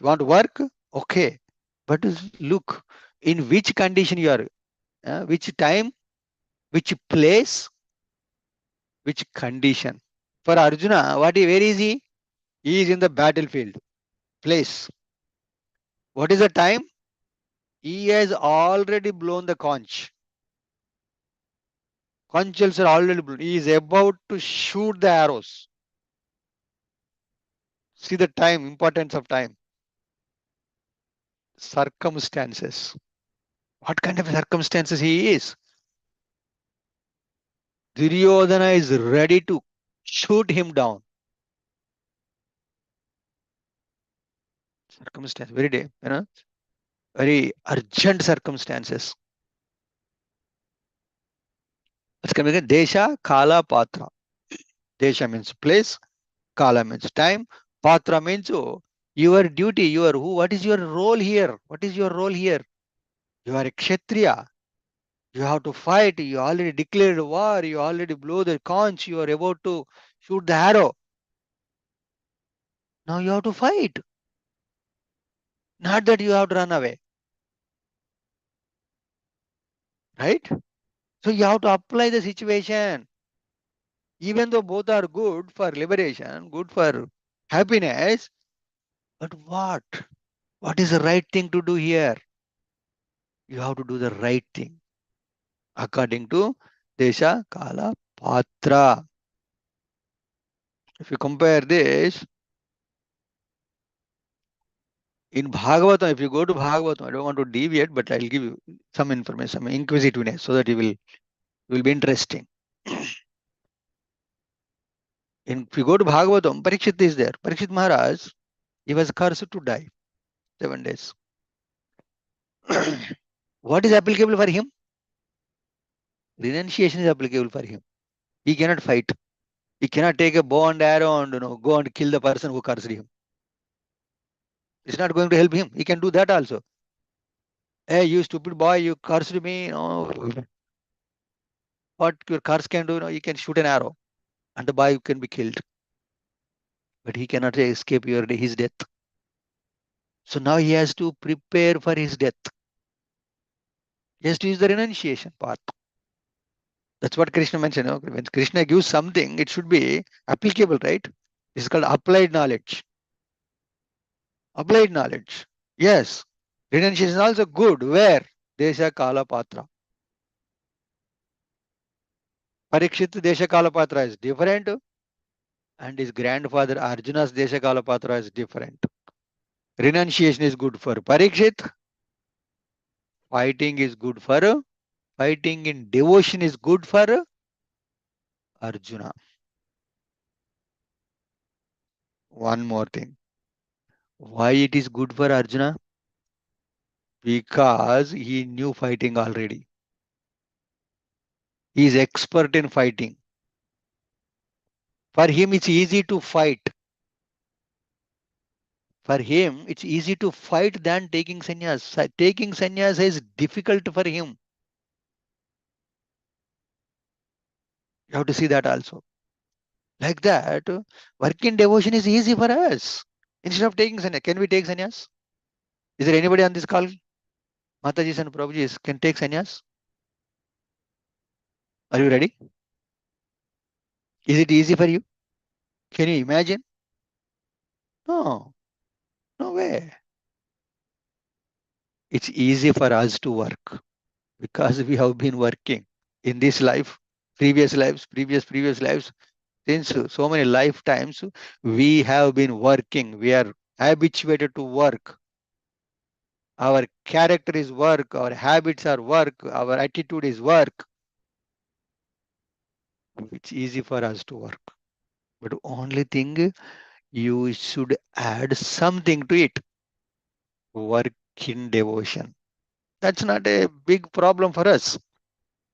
you want to work, okay. But look, in which condition you are, which time, which place, which condition. For Arjuna, where is he? He is in the battlefield. Place. What is the time? He has already blown the conch. Conchs are already blown. He is about to shoot the arrows. See the time, importance of time. Circumstances. What kind of circumstances he is? Duryodhana is ready to shoot him down. Circumstance, very urgent circumstances. Let's come again. Desha, Kala, Patra. Desha means place, Kala means time, Patra means your duty, your who, what is your role here? What is your role here? You are a Kshatriya. You have to fight. You already declared war. You already blow the conch. You are about to shoot the arrow. Now you have to fight. Not that you have to run away. Right? So you have to apply the situation. Even though both are good for liberation, good for happiness, but what? What is the right thing to do here? You have to do the right thing according to Desha, Kala, Patra. If you compare this in Bhagavatam, if you go to Bhagavatam, I don't want to deviate, but I'll give you some information, some inquisitiveness, so that you will be interesting. If you go to Bhagavatam, Parikshit is there. Parikshit Maharaj, he was cursed to die 7 days. What is applicable for him? Renunciation is applicable for him. He cannot fight. He cannot take a bow and arrow and go and kill the person who cursed him. It's not going to help him. He can do that also. Hey, you stupid boy, you cursed me. What your curse can do, you can shoot an arrow and the boy can be killed. But he cannot escape his death. So now he has to prepare for his death. He has to use the renunciation path. That's what Krishna mentioned. When Krishna gives something, it should be applicable, right? This is called applied knowledge. Applied knowledge. Yes. Renunciation is also good. Where? Desha Kala Patra. Parikshit Desha Kala Patra is different. And his grandfather Arjuna's Desha Kala Patra is different. Renunciation is good for Parikshit. Fighting is good for fighting in devotion is good for Arjuna. One more thing. Why it is good for Arjuna? Because he knew fighting already. He is expert in fighting. For him, it's easy to fight. For him, it's easy to fight than taking sannyas. Taking sannyas is difficult for him. You have to see that also. Like that, working devotion is easy for us. Instead of taking sannyas, can we take sannyas? Is there anybody on this call? Mataji and Prabhuji can take sannyas? Are you ready? Is it easy for you? Can you imagine? No, no way. It's easy for us to work because we have been working in this life, previous lives, previous lives. Since so many lifetimes, we have been working. We are habituated to work. Our character is work. Our habits are work. Our attitude is work. It's easy for us to work. But only thing, you should add something to it. Work in devotion. That's not a big problem for us.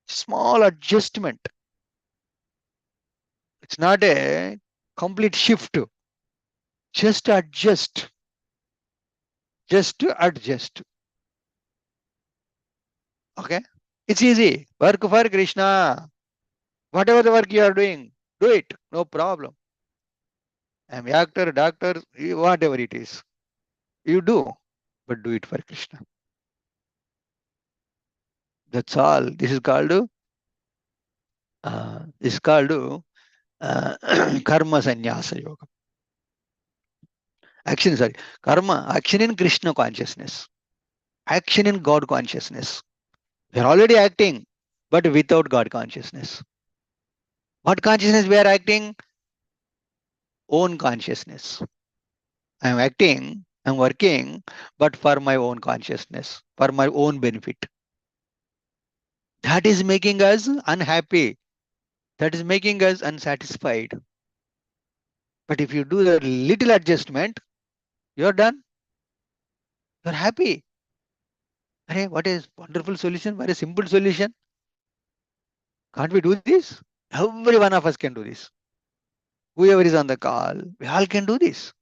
Small adjustment. It's not a complete shift. Just adjust. Just adjust. Okay? It's easy. Work for Krishna. Whatever the work you are doing, do it. No problem. I'm actor, doctor, whatever it is. You do, but do it for Krishna. That's all. This is called karma sannyasa yoga. Action, sorry. Karma, action in Krishna consciousness. Action in God consciousness. We are already acting, but without God consciousness. What consciousness we are acting? Own consciousness. I am acting, I am working, but for my own consciousness, for my own benefit. That is making us unhappy. That is making us unsatisfied. But if you do a little adjustment, you're done. You're happy. Arey, what a wonderful solution, very simple solution. Can't we do this? Every one of us can do this. Whoever is on the call, we all can do this.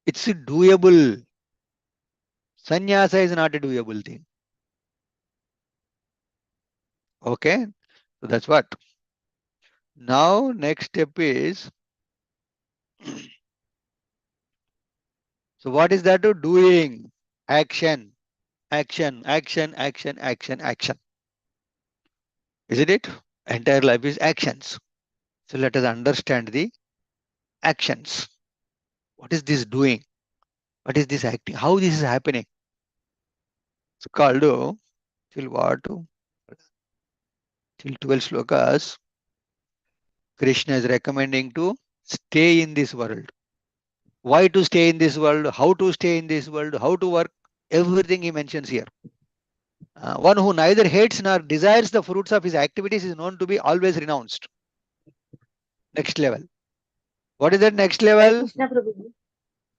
It's doable. Sannyasa is not a doable thing. Okay? So that's what. Now, next step is, so what is that? Doing. Action. Action, action, action, action, action. Isn't it? Entire life is actions. So let us understand the actions. What is this doing? What is this acting? How this is happening? It's called till what? Till 12 slokas. Krishna is recommending to stay in this world. Why to stay in this world? How to stay in this world? How to work? Everything he mentions here. One who neither hates nor desires the fruits of his activities is known to be always renounced. Next level. What is that next Hare level? Krishna Prabhuji.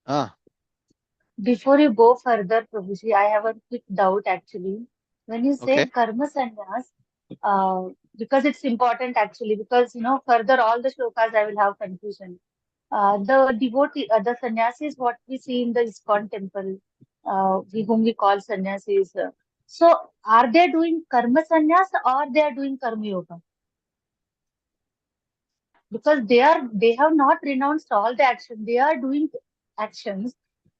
Ah, Before you go further, Prabhuji, I have a quick doubt actually. When you okay. say karma sannyas, because it's important actually, because further all the shlokas I will have confusion. The devotee, the sannyasis, what we see in the ISKCON temple, whom we call sannyasis. So, are they doing karma sannyas or they are doing karma yoga? Because they have not renounced all the action. They are doing actions,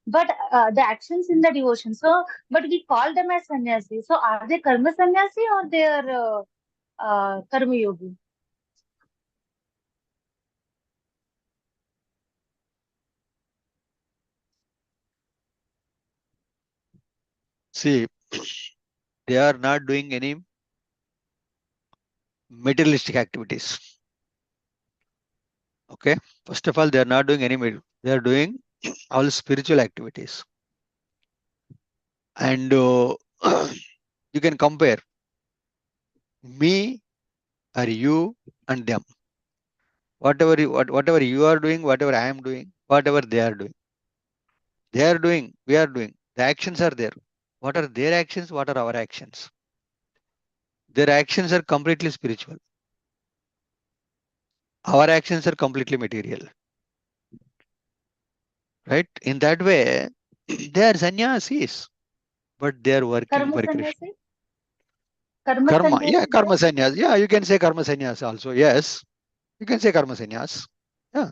but the actions in the devotion. So, but we call them as sannyasi. So, are they karma sannyasi or they are karma yogi? See, they are not doing any materialistic activities. Okay. First of all, they are not doing any they are doing all spiritual activities. And you can compare me or you and them. Whatever you are doing, whatever I am doing, whatever they are doing. They are doing, we are doing. The actions are there. What are their actions? What are our actions? Their actions are completely spiritual. Our actions are completely material. Right? In that way, they are sannyasis, but they are working Karma for Krishna. sannyasi? Karma Karma, yeah, sannyasi, karma sannyas. Yeah, you can say karma sannyas also. Yes, you can say karma sannyas. Yeah,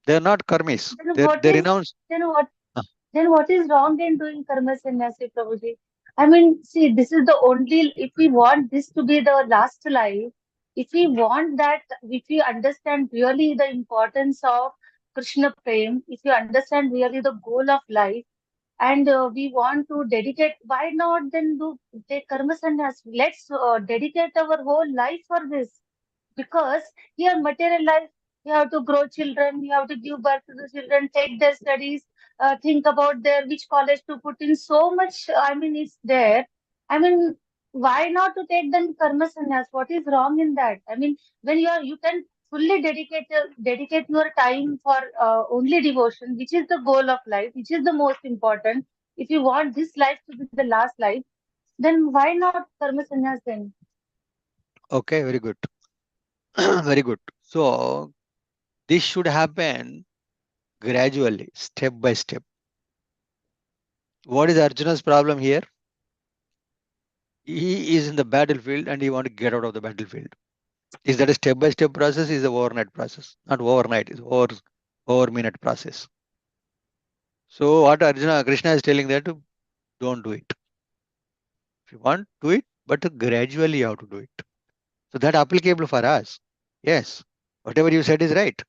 they are not karmis. then what They is renounce. then what Ah, then what is wrong in doing karma sannyasi, Prabhuji? I mean, see, this is the only, if we want this to be the last life, if we want that, if we understand really the importance of Krishna Prem, if you understand really the goal of life, and we want to dedicate, why not then do take karma sannyas? Let's dedicate our whole life for this. Because here material life, you have to grow children, you have to give birth to the children, take their studies, think about their which college to put in. So much, I mean, it's there. I mean, why not to take them karma sannyas? What is wrong in that? I mean, when you can fully dedicate your time for only devotion, which is the goal of life, which is the most important. If you want this life to be the last life, then why not karma sannyas then? okay, very good. Very good. So this should happen gradually, step by step. What is Arjuna's problem here? He is in the battlefield and he want to get out of the battlefield. Is that a step by step process? Is a overnight process? Not overnight, it's over minute process. So what Arjuna Krishna is telling that don't do it. If you want, do it, but gradually you have to do it. So that applicable for us. Yes, whatever you said is right.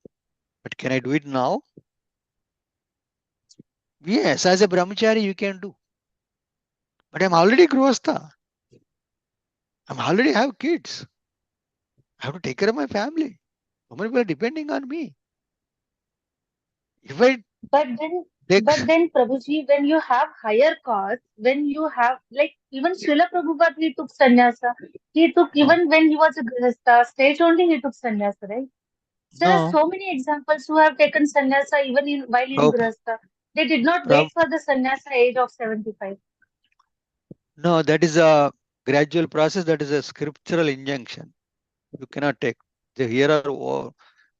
But can I do it now? Yes, as a brahmachari you can do. But I'm already grostha. I'm already have kids. I have to take care of my family. So many people are depending on me. If I But then, take but then, Prabhuji, when you have higher caste, when you have like even Srila Prabhupada, he took sannyasa. He took no, even when he was a grihastha stage only, he took sannyasa, right? There are no, so many examples who have taken sannyasa even in while in Prabhupada, grihastha. They did not wait Prabhupada, for the sannyasa age of 75. no, that is a gradual process. That is a scriptural injunction. You cannot take. Here are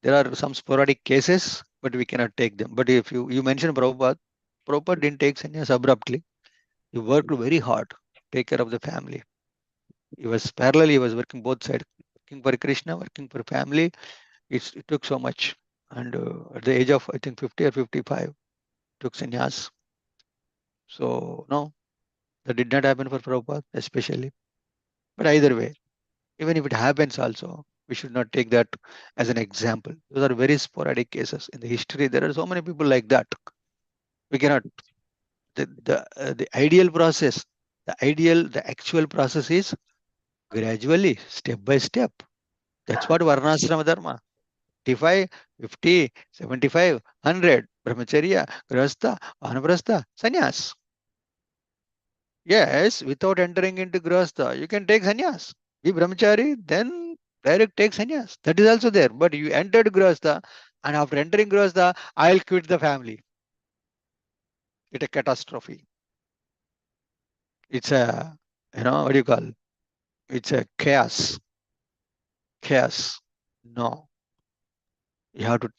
there are some sporadic cases, but we cannot take them. But if you mentioned Prabhupada, Prabhupada didn't take sannyas abruptly. He worked very hard, to take care of the family. He was parallel. He was working both sides, working for Krishna, working for family. It took so much, and at the age of I think 50 or 55, took sannyas. So no, that did not happen for Prabhupada, especially. But either way, even if it happens also, we should not take that as an example. Those are very sporadic cases in the history. There are so many people like that. We cannot. The ideal process, the actual process is gradually, step by step. That's what Varnasrama Dharma. 55, 50, 75, 100, Brahmacharya, Grahastha, Vanaprastha, Sannyas. Yes, without entering into Grahastha, you can take sannyas. Be brahmachari, then direct take sannyas. That is also there. But you entered Grahastha, and after entering Grahastha, I'll quit the family. It's a catastrophe. It's a, what do you call? It's a chaos. Chaos. No, you have to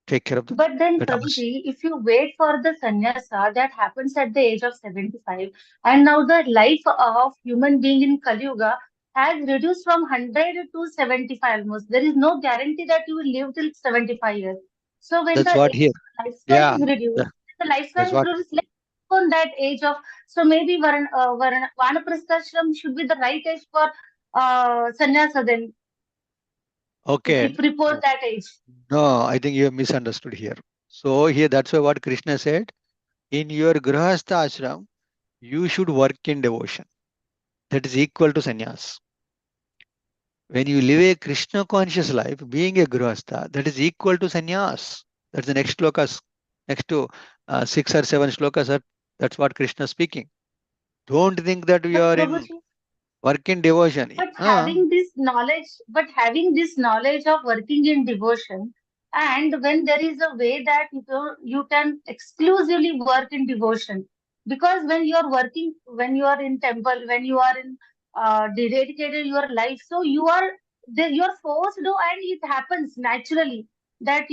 take care of But then, that house. Prabhuji, if you wait for the sannyasa that happens at the age of 75, and now the life of human being in Kali Yuga has reduced from 100 to 75 almost. There is no guarantee that you will live till 75 years. So when That's the what here. lifespan Yeah, is reduced, the that's lifespan is what. reduced less on that age of, so maybe Vanaprasthashram should be the right age for sannyasa then, Okay. if we repose that age. No, I think you have misunderstood here. So here, that's why what Krishna said. In your grahastha ashram, you should work in devotion. That is equal to sannyas. When you live a Krishna conscious life, being a grihastha, that is equal to sannyas. That's the next slokas. Next to 6 or 7 slokas are that's what Krishna is speaking. Don't think that we But are in Prabhuji, work in devotion. but having this knowledge of working in devotion, and when there is a way that you can exclusively work in devotion, because when you are working, when you are in temple, when you are in dedicated your life, so you are forced to, and it happens naturally that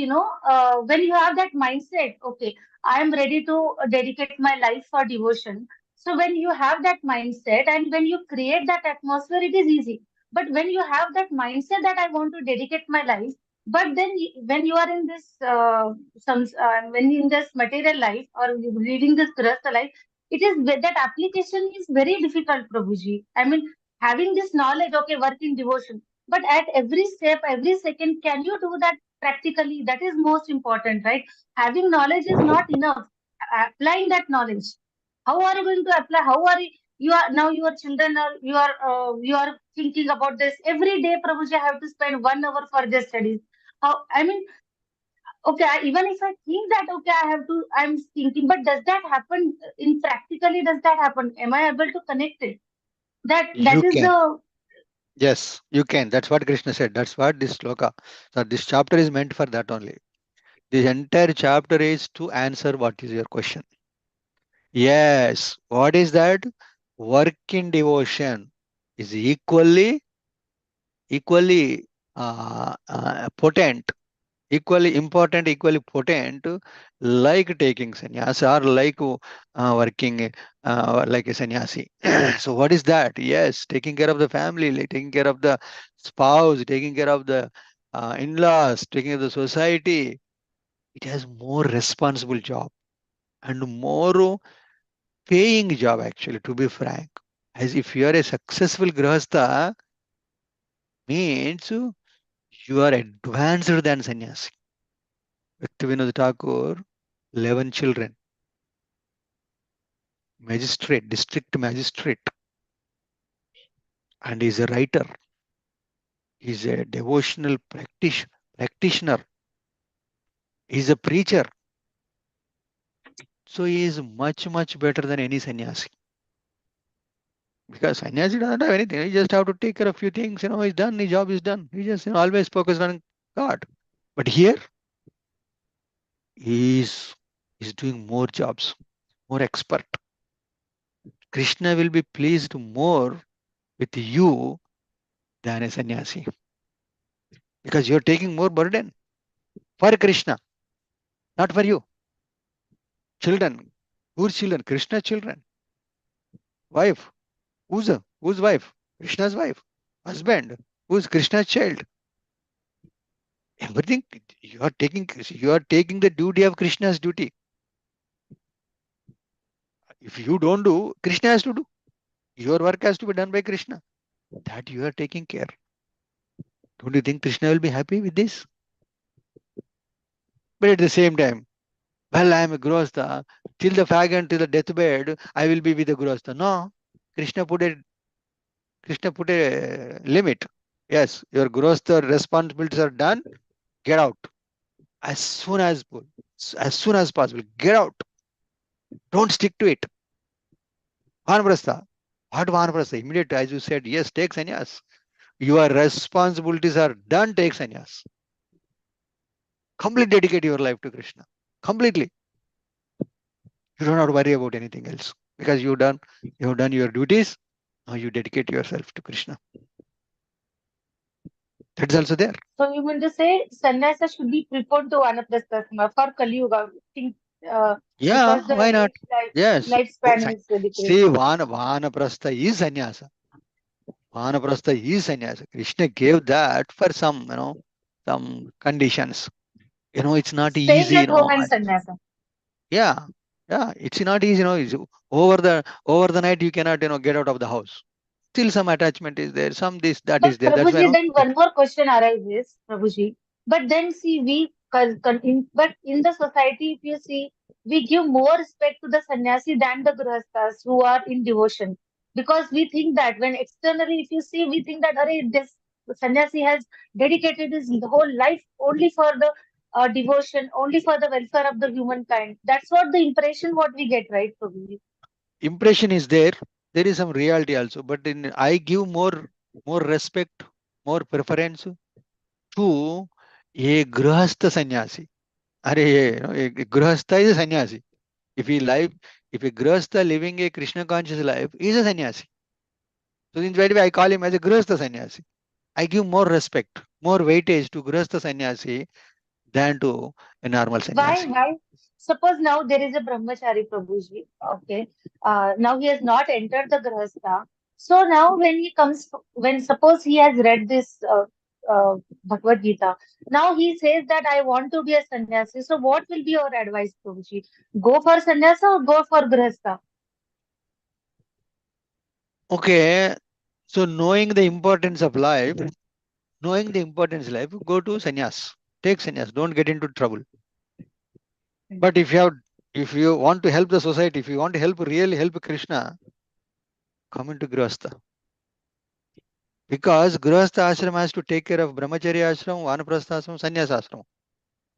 when you have that mindset, okay, I am ready to dedicate my life for devotion. So when you have that mindset and when you create that atmosphere, it is easy. But when you have that mindset that I want to dedicate my life, but then when you are in this when in this material life or living this grahastha life, that application is very difficult, Prabhuji. I mean, having this knowledge, okay, work in devotion, but at every step, every second, can you do that practically? That is most important, right? Having knowledge is not enough. Applying that knowledge, how are you going to apply? How are you are now your children are you are thinking about this every day, Prabhuji. I have to spend 1 hour for their studies. How, I mean, okay, even if I think that, okay, I'm thinking, but does that happen in practically? Does that happen? Am I able to connect it? That You is can. the Yes, you can. That's what Krishna said. That's what this sloka. So this chapter is meant for that only. This entire chapter is to answer what is your question. Yes. What is that? Work in devotion is equally potent equally important, equally potent, like taking sannyas or like working like a sannyasi. So, what is that? Yes, taking care of the family, like taking care of the spouse, taking care of the in laws, taking care of the society. It has more responsible job and more paying job, actually, to be frank. As if you are a successful grahastha, means you are advanced than sannyasi. Bhaktivinoda Thakur, 11 children, magistrate, district magistrate, and is a writer. He's a devotional practitioner. He's a preacher. So he is much, much better than any sannyasi. Because sannyasi doesn't have anything. He just have to take care of few things. He's done. His job is done. He just always focused on God. But here, he is doing more jobs, more expert. Krishna will be pleased more with you than a sannyasi because you're taking more burden for Krishna, not for you. Children, whose children? Krishna's children. Wife, whose wife? Krishna's wife. Husband, who's Krishna's child. Everything you are taking the duty of Krishna's duty. If you don't do, Krishna has to do. Your work has to be done by Krishna. That you are taking care. Don't you think Krishna will be happy with this? But at the same time, well, I am a Grihastha. Till the fag and till the deathbed, I will be with the Grihastha. No. Krishna put a Krishna put a limit. Yes, your Grihastha responsibilities are done. Get out as soon as possible. Get out. Don't stick to it. Vanaprastha. What Vanaprastha? Immediate, as you said, yes, take sannyas. Your responsibilities are done. Take sannyas. Completely dedicate your life to Krishna. Completely. You don't have to worry about anything else because you've done your duties. Now you dedicate yourself to Krishna. That's also there. So you mean to say sannyasa should be preferred to vanaprastha for Kali Yuga, think, uh, Yeah, because the why not? Yes. lifespan is decreased. See, Vanaprastha is sannyasa. Vanaprastha is sannyasa. Krishna gave that for some conditions. It's not Staying easy. at home and sannyasa. Yeah, yeah, it's not easy. It's over the night you cannot get out of the house. Still, some attachment is there. Some this that But is there. That's why Prabhuji, then one more question arises, Prabhuji. But then see, but in the society, if you see, we give more respect to the sannyasi than the grihasthas who are in devotion. Because we think that when externally, if you see, we think that array, this sannyasi has dedicated his whole life only for the devotion, only for the welfare of the humankind. That's what the impression what we get, right, Prabhuji? impression is there. There is some reality also, but I give more respect, more preference to a grihastha sannyasi. Are a grihastha is a sannyasi. If he live, if a grihastha living a Krishna conscious life is a sannyasi. So in that way, I call him as a grihastha sannyasi. I give more respect, more weightage to grihastha sannyasi than to a normal Why? sannyasi. Why? Suppose now there is a brahmachari Prabhuji. Okay. Now he has not entered the grahastha. So now when he comes, when suppose he has read this Bhagavad Gita, now he says that I want to be a sannyasi. So what will be your advice, Prabhuji? Go for sannyasa or go for grahastha? Okay, so knowing the importance of life, go to sannyas. Take sannyas. Don't get into trouble. But if you want to help the society, if you want to really help Krishna, come into Grihastha. Because Grihastha ashram has to take care of Brahmacharya ashram, Vanaprastha ashram, Sannyas ashram.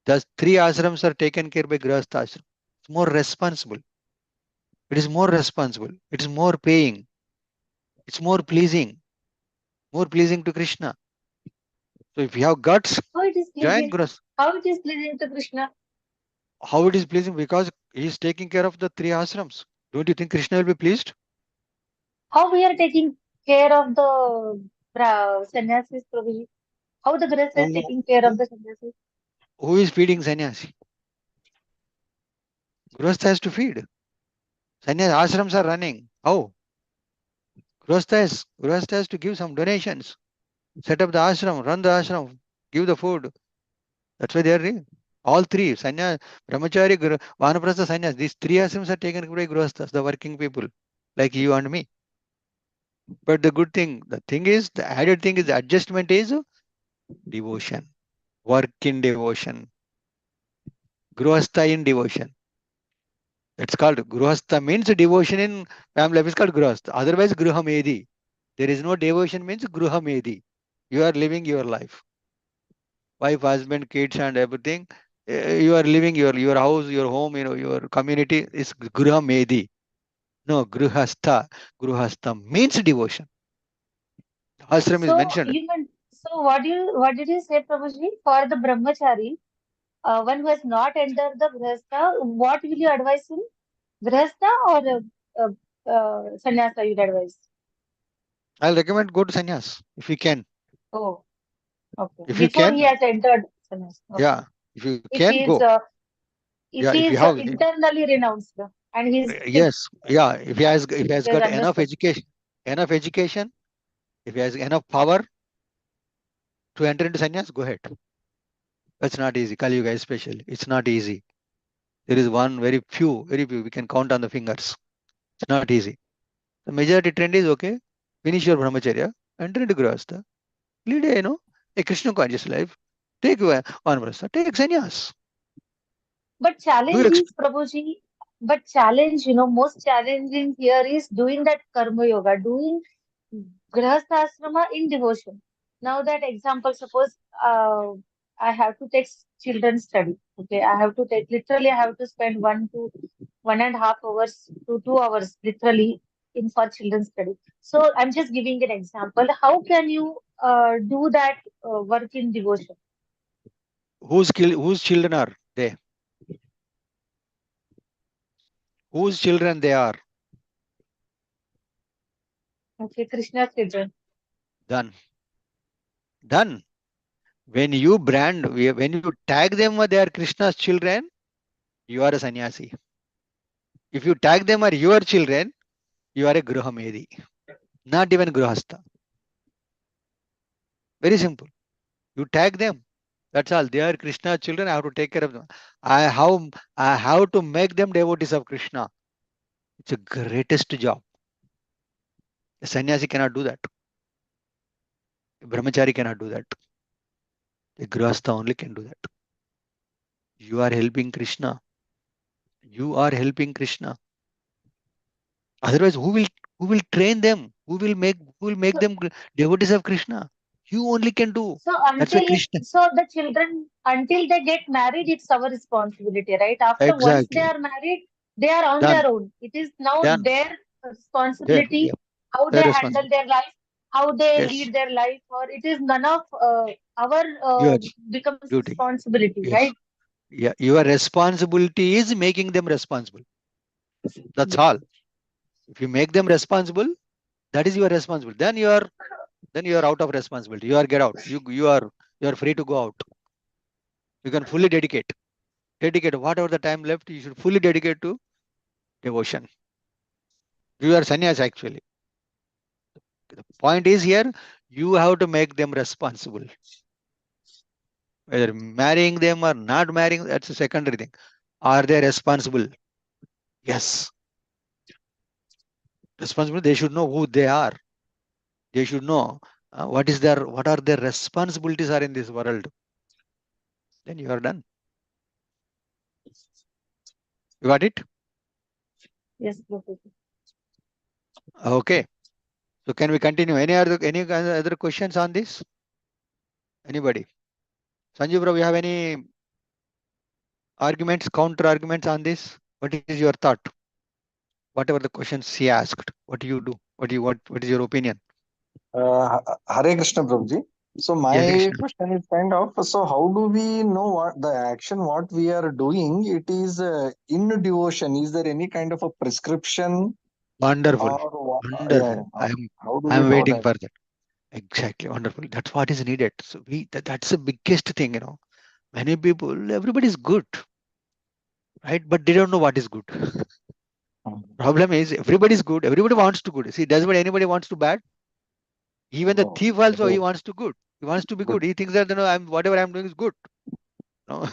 Thus, three ashrams are taken care by Grihastha ashram. It's more responsible. It is more responsible. It is more paying. It's more pleasing to Krishna. So if you have guts, How it is join pleasing? Grihastha. How it is pleasing to Krishna? How it is pleasing? Because he is taking care of the three ashrams. Don't you think Krishna will be pleased? How we are taking care of the sannyasis, Prabhuji? How the grahastha is Who, taking care of who, the sannyasis? Who is feeding sannyasi? Grihastha has to feed. Sannyas ashrams are running. How? Grihastha has to give some donations. Set up the ashram, run the ashram, give the food. That's why they are doing. All three, sannyas, brahmachari, vanaprastha, sannyas. These three ashrams are taken by grihasthas, the working people, like you and me. But the good thing, the added thing is the adjustment is devotion, work in devotion, grihastha in devotion. It's called grihastha means devotion in family life is called grihastha. Otherwise, gruhamedi. There is no devotion means gruhamedi. You are living your life. Wife, husband, kids, and everything. You are living your house, your home, your community is gruhamedi. No, grihastha. Grihastha means devotion. Ashram is So mentioned. you meant, so what did you say, Prabhuji? For the brahmachari, one who has not entered the grihastha, what will you advise him? Grihastha or sannyasa you'd advise? I'll recommend go to sannyas if you can. Oh, okay. If you Before he can, has entered sannyasa. Okay. yeah. If you If can, he is go. if Yeah, he if you is have, internally renounced and he is strict, yes, yeah. If he has he has got enough understood. education, if he has enough power to enter into sannyas, go ahead. That's not easy. Kali Yuga especially, it's not easy. There is very few. We can count on the fingers. It's not easy. The majority trend is okay. Finish your brahmacharya, enter into grihastha, lead a Krishna conscious life. Take vanaprastha, take sannyas. But Do your challenge is, Prabhuji, but challenge, most challenging here is doing that karma yoga, doing grihastha ashrama in devotion. Now that example, suppose I have to take children's study. Okay, I have to take literally I have to spend 1.5 hours to 2 hours literally in for children's study. So I'm just giving an example. How can you do that work in devotion? whose children are they? Whose children they are? Okay, Krishna's children. Done. Done. When you tag them they are Krishna's children, you are a sannyasi. If you tag them are your children, you are a gruhamedi. Not even grihastha. Very simple. You tag them. That's all. They are Krishna's children. I have to take care of them. I have to make them devotees of Krishna. It's a greatest job. A sannyasi cannot do that. A brahmachari cannot do that. A grihastha only can do that. You are helping Krishna. You are helping Krishna. Otherwise, who will train them? Who will make them devotees of Krishna? You only can do. So That's why until Krishna. so the children until they get married, it's our responsibility, right? After once they Exactly. are married, they are on Done. their own. It is now Done. their There. responsibility Yep. how Their they handle responsibility. their life, how they Yes. lead their life, or it is none of our Your becomes duty. responsibility, Yes. right? Yeah. Your responsibility is making them responsible. That's Yes. all. If you make them responsible, that is your responsibility. Then you are out of responsibility. You are get out. You are free to go out. You can fully dedicate whatever the time left. You should fully dedicate to devotion. You are sannyas actually. The point is here, you have to make them responsible. Whether marrying them or not marrying, that's a secondary thing. Are they responsible? Yes. Responsible. They should know who they are. They should know what are their responsibilities are in this world. Then you are done. You got it? Yes, Prabhuji. Okay. So can we continue? Any other questions on this? Anybody? Sanjeev Bro, you have any arguments, counter arguments on this? What is your thought? Whatever the questions he asked, what do you do? What is your opinion? Hare Krishna Prabhuji. So Yes, my Krishna. question is kind of, so how do we know what the action what we are doing? It is in devotion. Is there any kind of a prescription Wonderful. or yeah, Wonderful. yeah. How do we I'm know waiting that? for that. Exactly. Wonderful. That's what is needed. So that's the biggest thing. Many people, everybody is good, right? But they don't know what is good. Problem is, everybody is good. Everybody wants to good. See, doesn't mean anybody wants to bad. Even the No. thief also, he No. wants to good. He wants to be Good. good. He thinks that, I'm whatever I'm doing is good. No?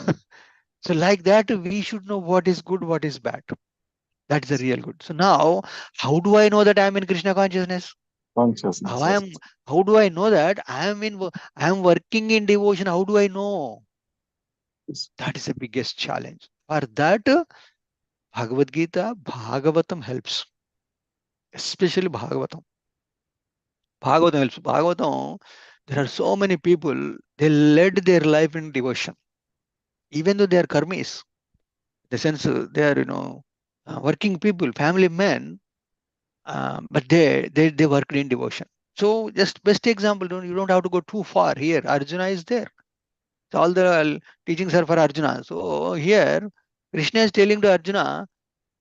So like that, we should know what is good, what is bad. That's the real good. So now, how do I know that I'm in Krishna consciousness? How Consciousness. I Yes. am? How do I know that I am working in devotion? How do I know? Yes. That is the biggest challenge. For that, Bhagavad Gita, Bhagavatam helps, especially Bhagavatam. Bhagavatam helps. Bhagavatam, there are so many people, they led their life in devotion, even though they are karmis. In the sense, they are, working people, family men, but they worked in devotion. So, just best example, you don't have to go too far. Here, Arjuna is there. So all the teachings are for Arjuna. So here, Krishna is telling to Arjuna,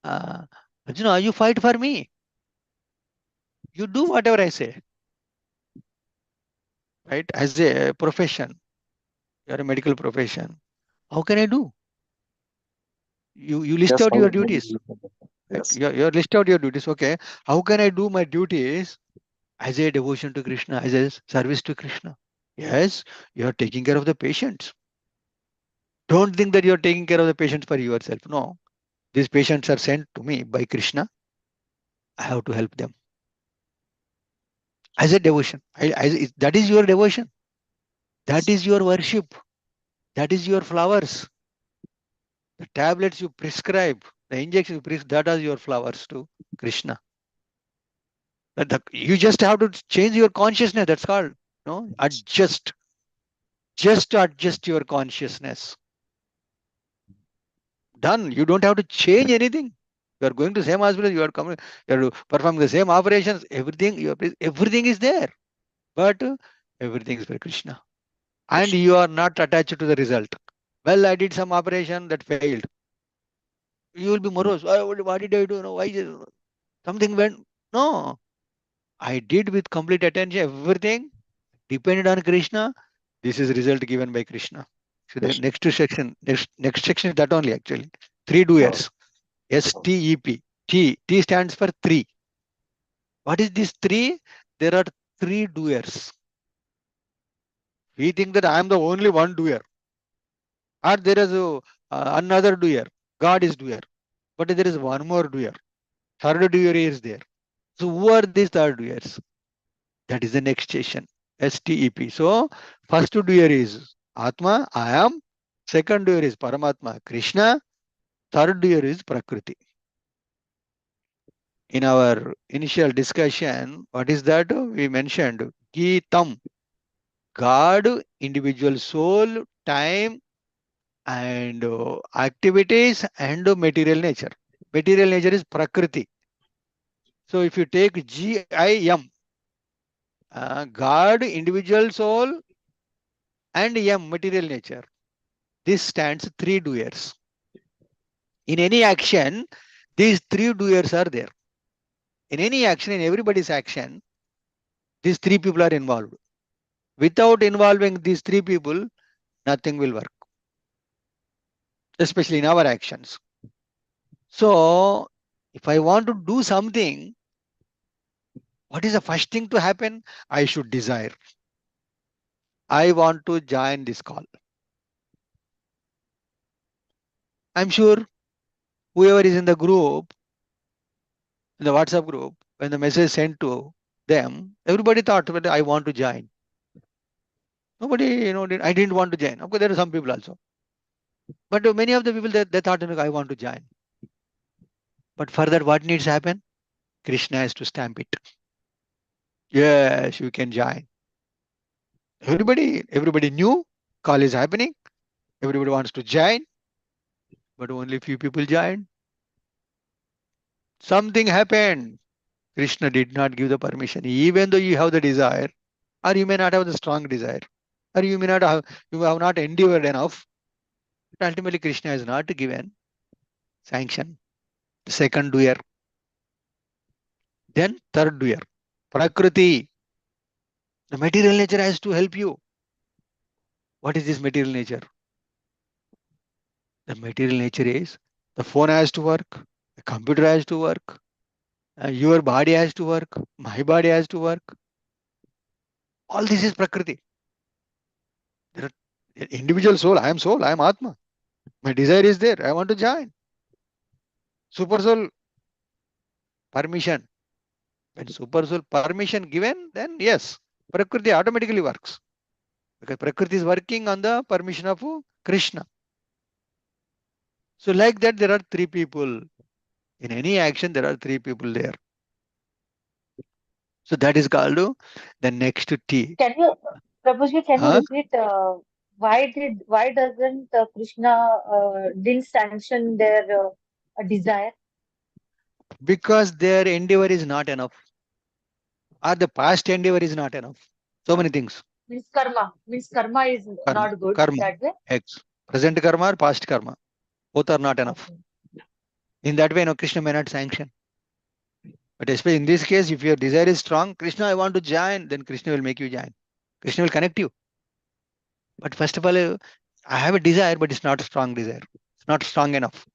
uh, Arjuna, you fight for me. You do whatever I say, right? As a profession, you're a medical profession. How can I do? You list Yes. out your duties, right? Yes. You list out your duties. Okay, how can I do my duties as a devotion to Krishna, as a service to Krishna? Yes, you are taking care of the patients. Don't think that you're taking care of the patients for yourself. No, these patients are sent to me by Krishna. I have to help them as a devotion. That is your devotion. That is your worship. That is your flowers. The tablets you prescribe, the injections you prescribe, that are your flowers to Krishna. You just have to change your consciousness. That's called, adjust. Just adjust your consciousness. Done. You don't have to change anything. You are going to same hospital. You are coming. You are performing the same operations. Everything is there. But everything is for Krishna, and you are not attached to the result. Well, I did some operation that failed. You will be morose. What did I do? No, why something went? No, I did with complete attention. Everything depended on Krishna. This is result given by Krishna. So the Krishna. next section is that only actually. Three Oh, doers. oh, STEP. T stands for three. What is this three? There are three doers. We think that I am the only one doer, or there is another doer. God is doer, but there is one more doer. Third doer is there. So who are these third doers? That is the next station. STEP. So first doer is Atma, I am. Second doer is Paramatma, Krishna. Third doer is Prakriti. In our initial discussion, what is that? We mentioned Geetam, God, individual soul, time, and activities, and material nature. Material nature is Prakriti. So if you take GIM, God, individual soul, and M, material nature, this stands three doers. In any action, these three doers are there. In any action, in everybody's action, these three people are involved. Without involving these three people, nothing will work, especially in our actions. So, if I want to do something, what is the first thing to happen? I should desire. I want to join this call. I'm sure whoever is in the group, in the WhatsApp group, when the message sent to them, everybody thought, "Well, I want to join." Nobody, I didn't want to join. Of course, there are some people also. But many of the people, they thought, I want to join. But for that, what needs to happen? Krishna has to stamp it. Yes, you can join. Everybody knew call is happening. Everybody wants to join, but only few people joined. Something happened. Krishna did not give the permission, even though you have the desire, or you may not have the strong desire, or you have not endured enough. But ultimately, Krishna has not given sanction. The second doer, then third doer. Prakriti, the material nature has to help you. What is this material nature? The material nature is the phone has to work, the computer has to work, your body has to work, my body has to work. All this is Prakriti. There are individual soul, I am Atma. My desire is there. I want to join. Super soul permission. When super soul permission given, then yes, Prakriti automatically works. Because Prakriti is working on the permission of Krishna. So, like that, there are three people. In any action, there are three people there. So that is called the next T. Can you, Prabhuji, can you Huh? repeat why doesn't Krishna didn't sanction their desire? Because their endeavor is not enough, or the past endeavor is not enough. So many things. Means karma is Karma, not good karma, that way. X. Present karma or past karma. Both are not enough. Okay. In that way, no, Krishna may not sanction. But especially in this case, if your desire is strong, Krishna, I want to join, then Krishna will make you join. Krishna will connect you. But first of all, I have a desire, but it's not a strong desire. It's not strong enough.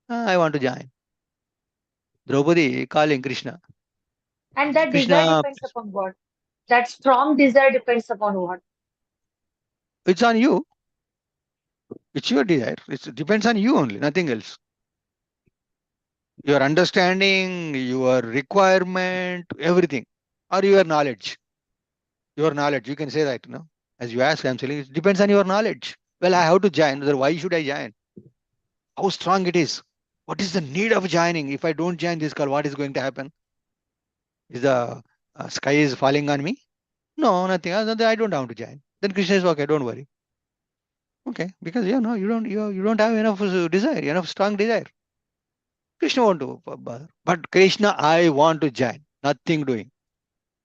I want to join. Draupadi calling Krishna. And that desire Krishna, depends upon what? That strong desire depends upon what? it's on you. It's your desire. It depends on you only, nothing else. Your understanding, your requirement, everything, or your knowledge. Your knowledge, you can say that, no? As you ask, I'm saying it depends on your knowledge. Well, I have to join. Why should I join? How strong it is? What is the need of joining? If I don't join this call, what is going to happen? Is the sky is falling on me? No, nothing. Then I don't want to join. Then Krishna is okay. Don't worry. Okay, because you don't have enough desire, enough strong desire. Krishna won't do bother. But Krishna, I want to join. Nothing doing.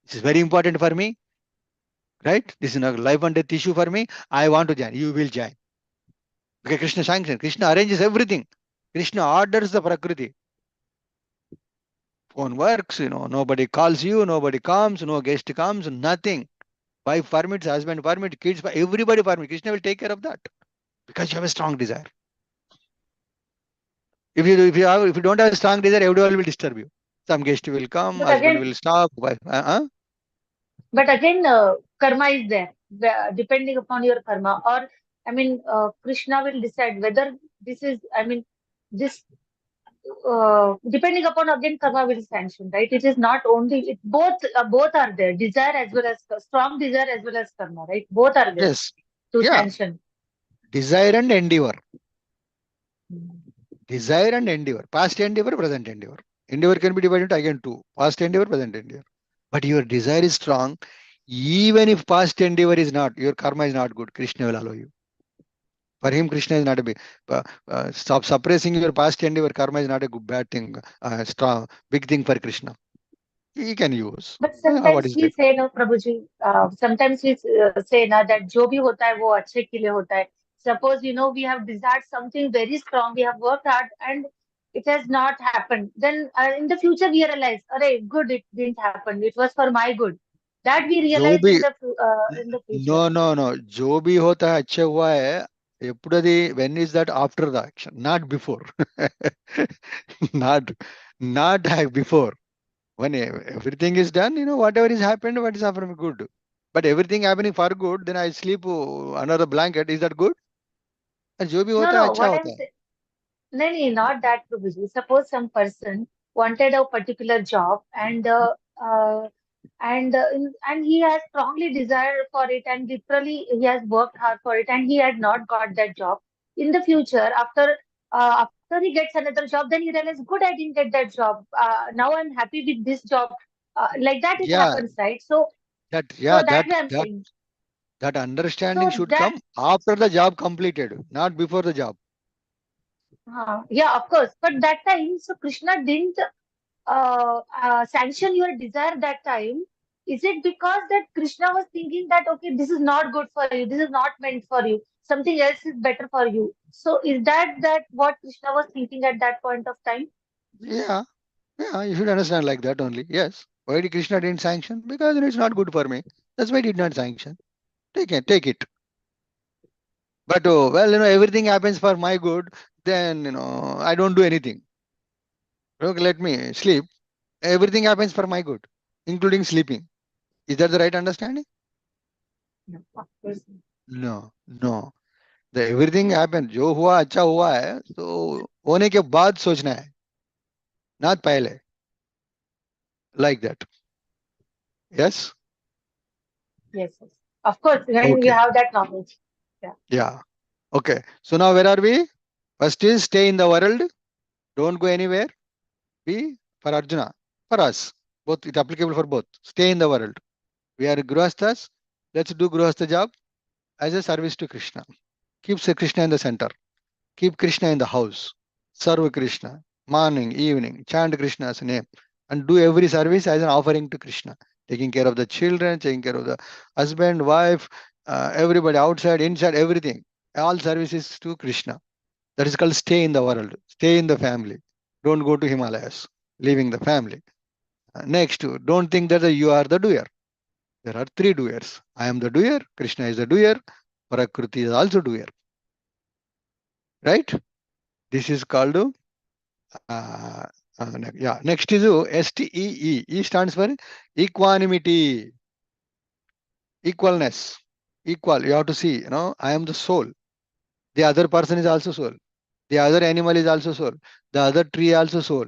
This is very important for me, right? This is a life and death issue for me. I want to join. You will join. Okay, Krishna sanction. Krishna arranges everything. Krishna orders the Prakriti. Phone works, nobody calls you, nobody comes, no guest comes, nothing. Wife permits, husband permits, kids, everybody permits. Krishna will take care of that because you have a strong desire. If you don't have a strong desire, everyone will disturb you. Some guest will come, But husband again, will stop. karma is there, depending upon your karma. Or, I mean, Krishna will decide whether this is, I mean, this, depending upon again, karma will sanction, right? It is not only, both are there, desire as well as, strong desire as well as karma, right? Both are there Yes. to Yeah. sanction. Desire and endeavor. Mm. Desire and endeavor. Past endeavor, present endeavor. Endeavor can be divided into again two. Past endeavor, present endeavor. But your desire is strong. Even if past endeavor is not, your karma is not good, Krishna will allow you. For him, Krishna is not a big. Stop suppressing your past endeavor. Karma is not a good bad thing. Strong big thing for Krishna. He can use. But What sometimes is we that? say, no, Prabhuji, sometimes we say na that जो भी होता है वो अच्छे के लिए होता है. Suppose, we have desired something very strong, we have worked hard and it has not happened. Then in the future we realize, अरे, good, it didn't happen. It was for my good. That we जो realize भी in the no future. No no जो भी होता है अच्छा हुआ है ఎప్పుడది when is that after the action not before not not before when everything is done whatever is happened what is happening good but everything happening for good then I sleep under the blanket is that good जो भी No, होता है no, अच्छा what I'm होता है saying, no, no, not that, Prabhuji. Suppose some person wanted a particular job and he has strongly desired for it and literally he has worked hard for it and he had not got that job. In the future, after he gets another job, then he realizes, good, I didn't get that job. Now I'm happy with this job. Like that, it yeah happens, right? So, that so yeah that that way I'm that saying. that understanding So should that come after the job completed not before the job. Yeah, of course. But that time, so Krishna didn't sanction your desire that time. Is it because that Krishna was thinking that, okay, this is not good for you, this is not meant for you, something else is better for you? So is that what Krishna was thinking at that point of time? Yeah. Yeah, you should understand like that only. Yes. Why did Krishna didn't sanction? Because it's not good for me. That's why he did not sanction. Take it. Take it. But well, everything happens for my good. Then I don't do anything. Okay, let me sleep. Everything happens for my good, including sleeping. Is that the right understanding? No, of course. No, no. The everything happens. जो हुआ अच्छा हुआ है, तो होने के बाद सोचना है, not पहले. Like that. Yes. Yes, yes. Of course, when you Okay. have that knowledge. Yeah. Yeah. Okay. So now where are we? First is stay in the world. Don't go anywhere. B for Arjuna. For us. Both, it's applicable for both. Stay in the world. We are Grihasthas. Let's do Grihastha job as a service to Krishna. Keep Krishna in the center. Keep Krishna in the house. Serve Krishna. Morning, evening. Chant Krishna's name. And do every service as an offering to Krishna. Taking care of the children, taking care of the husband, wife, everybody outside, inside, everything. All services to Krishna. That is called stay in the world. Stay in the family. Don't go to Himalayas. Leaving the family. Next, don't think that you are the doer. There are three doers. I am the doer. Krishna is the doer. Prakriti is also doer. Right? This is called yeah. Next is STEE. E stands for equanimity, equalness, equal. You have to see. I am the soul. The other person is also soul. The other animal is also soul. The other tree also soul.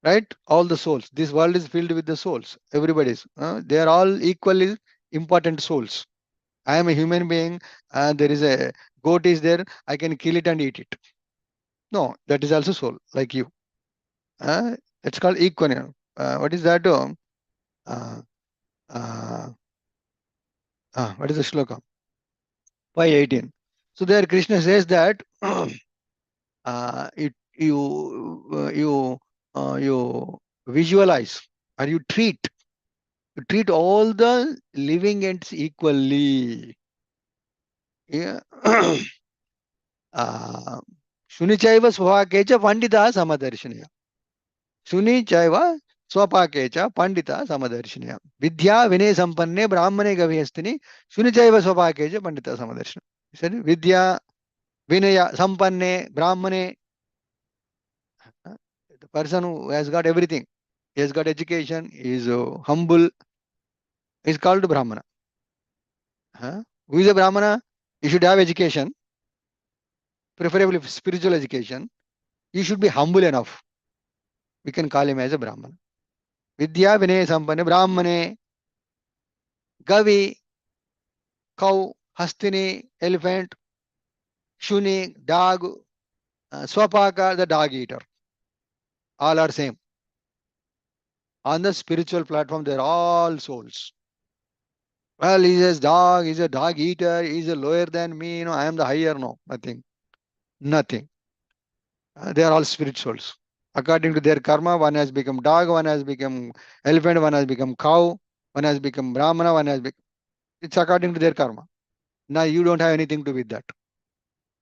Right? All the souls. This world is filled with the souls. Everybody's. They are all equally important souls. I am a human being. There is a goat is there. I can kill it and eat it. No, that is also soul, like you. Uh, it's called equanimity. What is that? Uh, uh, what is the shloka? 518. So there Krishna says that you visualize or you treat all the living entities equally. Yeah. uh, Shunichaiva swake cha pandita samadarshiniya. Shunichaiva स्वपाके च पंडित समदर्शिन्या विद्या विनय संपन्ने ब्राह्मणे गविहस्तिनि शुनिचैव स्वपाके च पंडित समदर्शन विद्या विनय संपन्ने brahmane, the person who has got everything, he has got education, he is humble, is called brahmana. Who is a brahmana? He should have education, preferably spiritual education. He should be humble enough. We can call him as a brahmana. Vidya vinay sampanne brahmane, gavi, cow, hastini, elephant, shuni, dog, swapaka, the dog eater. All are same. On the spiritual platform, they're all souls. Well, he's a dog eater, he's a lower than me, I am the higher. No, nothing. Nothing. They are all spirituals. According to their karma, one has become dog, one has become elephant, one has become cow, one has become brahmana, one has become. It's according to their karma. Now you don't have anything to do with that.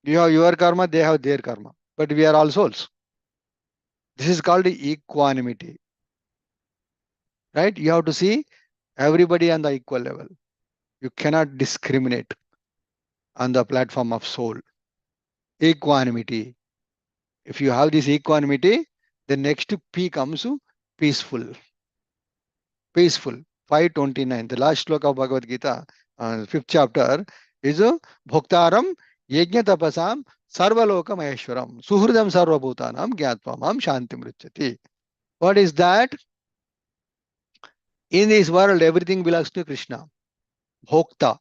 You have your karma, they have their karma. But we are all souls. This is called equanimity. Right? You have to see everybody on the equal level. You cannot discriminate on the platform of soul. Equanimity. If you have this equanimity, the next P comes to peaceful. Peaceful. 529. The last sloka of Bhagavad Gita, 5th chapter, is Bhoktaram Yajna Tapasam Sarvaloka Maheshwaram Suhridam Sarvabhutanam Gyatpamam Shanti Mruchati. What is that? In this world, everything belongs to Krishna. Bhokta.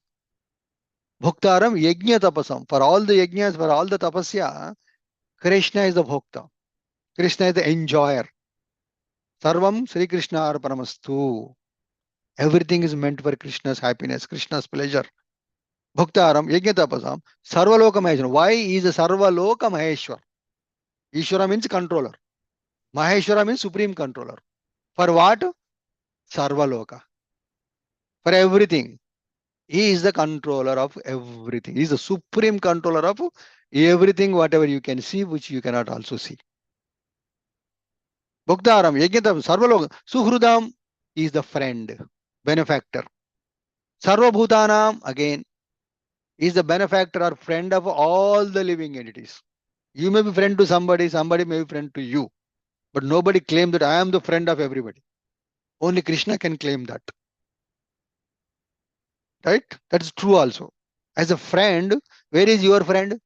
Bhoktaram Yajna Tapasam. For all the yajnas, for all the tapasya, Krishna is the Bhokta. Krishna is the enjoyer. Sarvam Sri Krishna Arpanamastu. Everything is meant for Krishna's happiness, Krishna's pleasure. Bhuktaram, Yajnatapasam, Sarvaloka Maheshwara. Why is a Sarvaloka Maheshwar? Ishwara means controller. Maheshwara means supreme controller. For what? Sarvaloka. For everything. He is the controller of everything. He is the supreme controller of everything, whatever you can see, which you cannot also see. Bhuktaram, Yajnatapasam, Sarvaloka. Suhrudam is the friend, benefactor. Sarvabhutanam, again, is the benefactor or friend of all the living entities. You may be friend to somebody, somebody may be friend to you, but nobody claim that I am the friend of everybody. Only Krishna can claim that, right? That's true also. As a friend, where is your friend?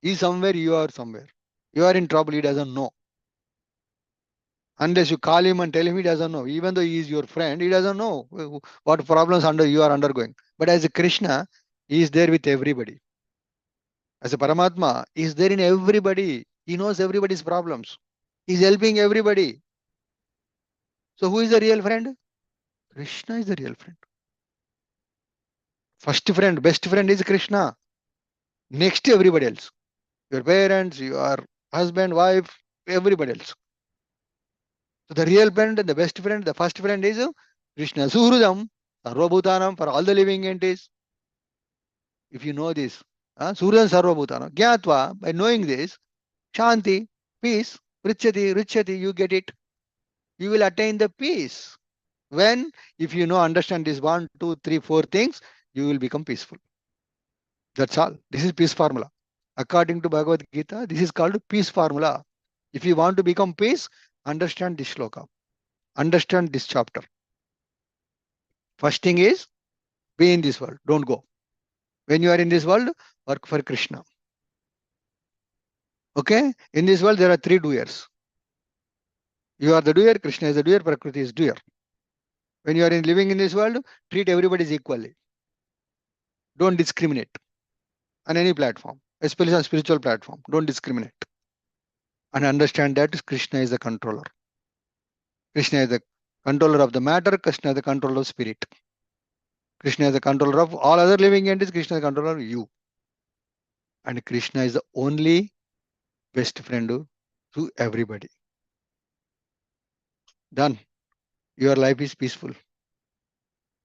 He is somewhere, you are somewhere. You are in trouble, he doesn't know. Unless you call him and tell him, he doesn't know. Even though he is your friend, he doesn't know what problems you are undergoing. But as a Krishna, he is there with everybody. As a Paramatma, he is there in everybody. He knows everybody's problems. He is helping everybody. So who is the real friend? Krishna is the real friend. First friend, best friend is Krishna. Next, everybody else. Your parents, your husband, wife, everybody else. So the real friend and the best friend, the first friend is Krishna. Suhrudam, Sarvabhutanam, for all the living entities. If you know this, Suryan Sarvabhutanam, Gyatva, by knowing this, Shanti, peace, Richati, you get it. You will attain the peace. When, if you know, understand this 1, 2, 3, 4 things, you will become peaceful. That's all. This is peace formula. According to Bhagavad Gita, this is called peace formula. If you want to become peace, understand this shloka. Understand this chapter. First thing is, be in this world. Don't go. When you are in this world, work for Krishna. Okay? In this world, there are 3 doers. You are the doer, Krishna is the doer, Prakriti is doer. When you are living in this world, treat everybody equally. Don't discriminate on any platform, especially on spiritual platform. Don't discriminate. And understand that Krishna is the controller. Krishna is the controller of the matter, Krishna is the controller of spirit. Krishna is the controller of all other living entities, Krishna is the controller of you. And Krishna is the only best friend to everybody. Done. Your life is peaceful.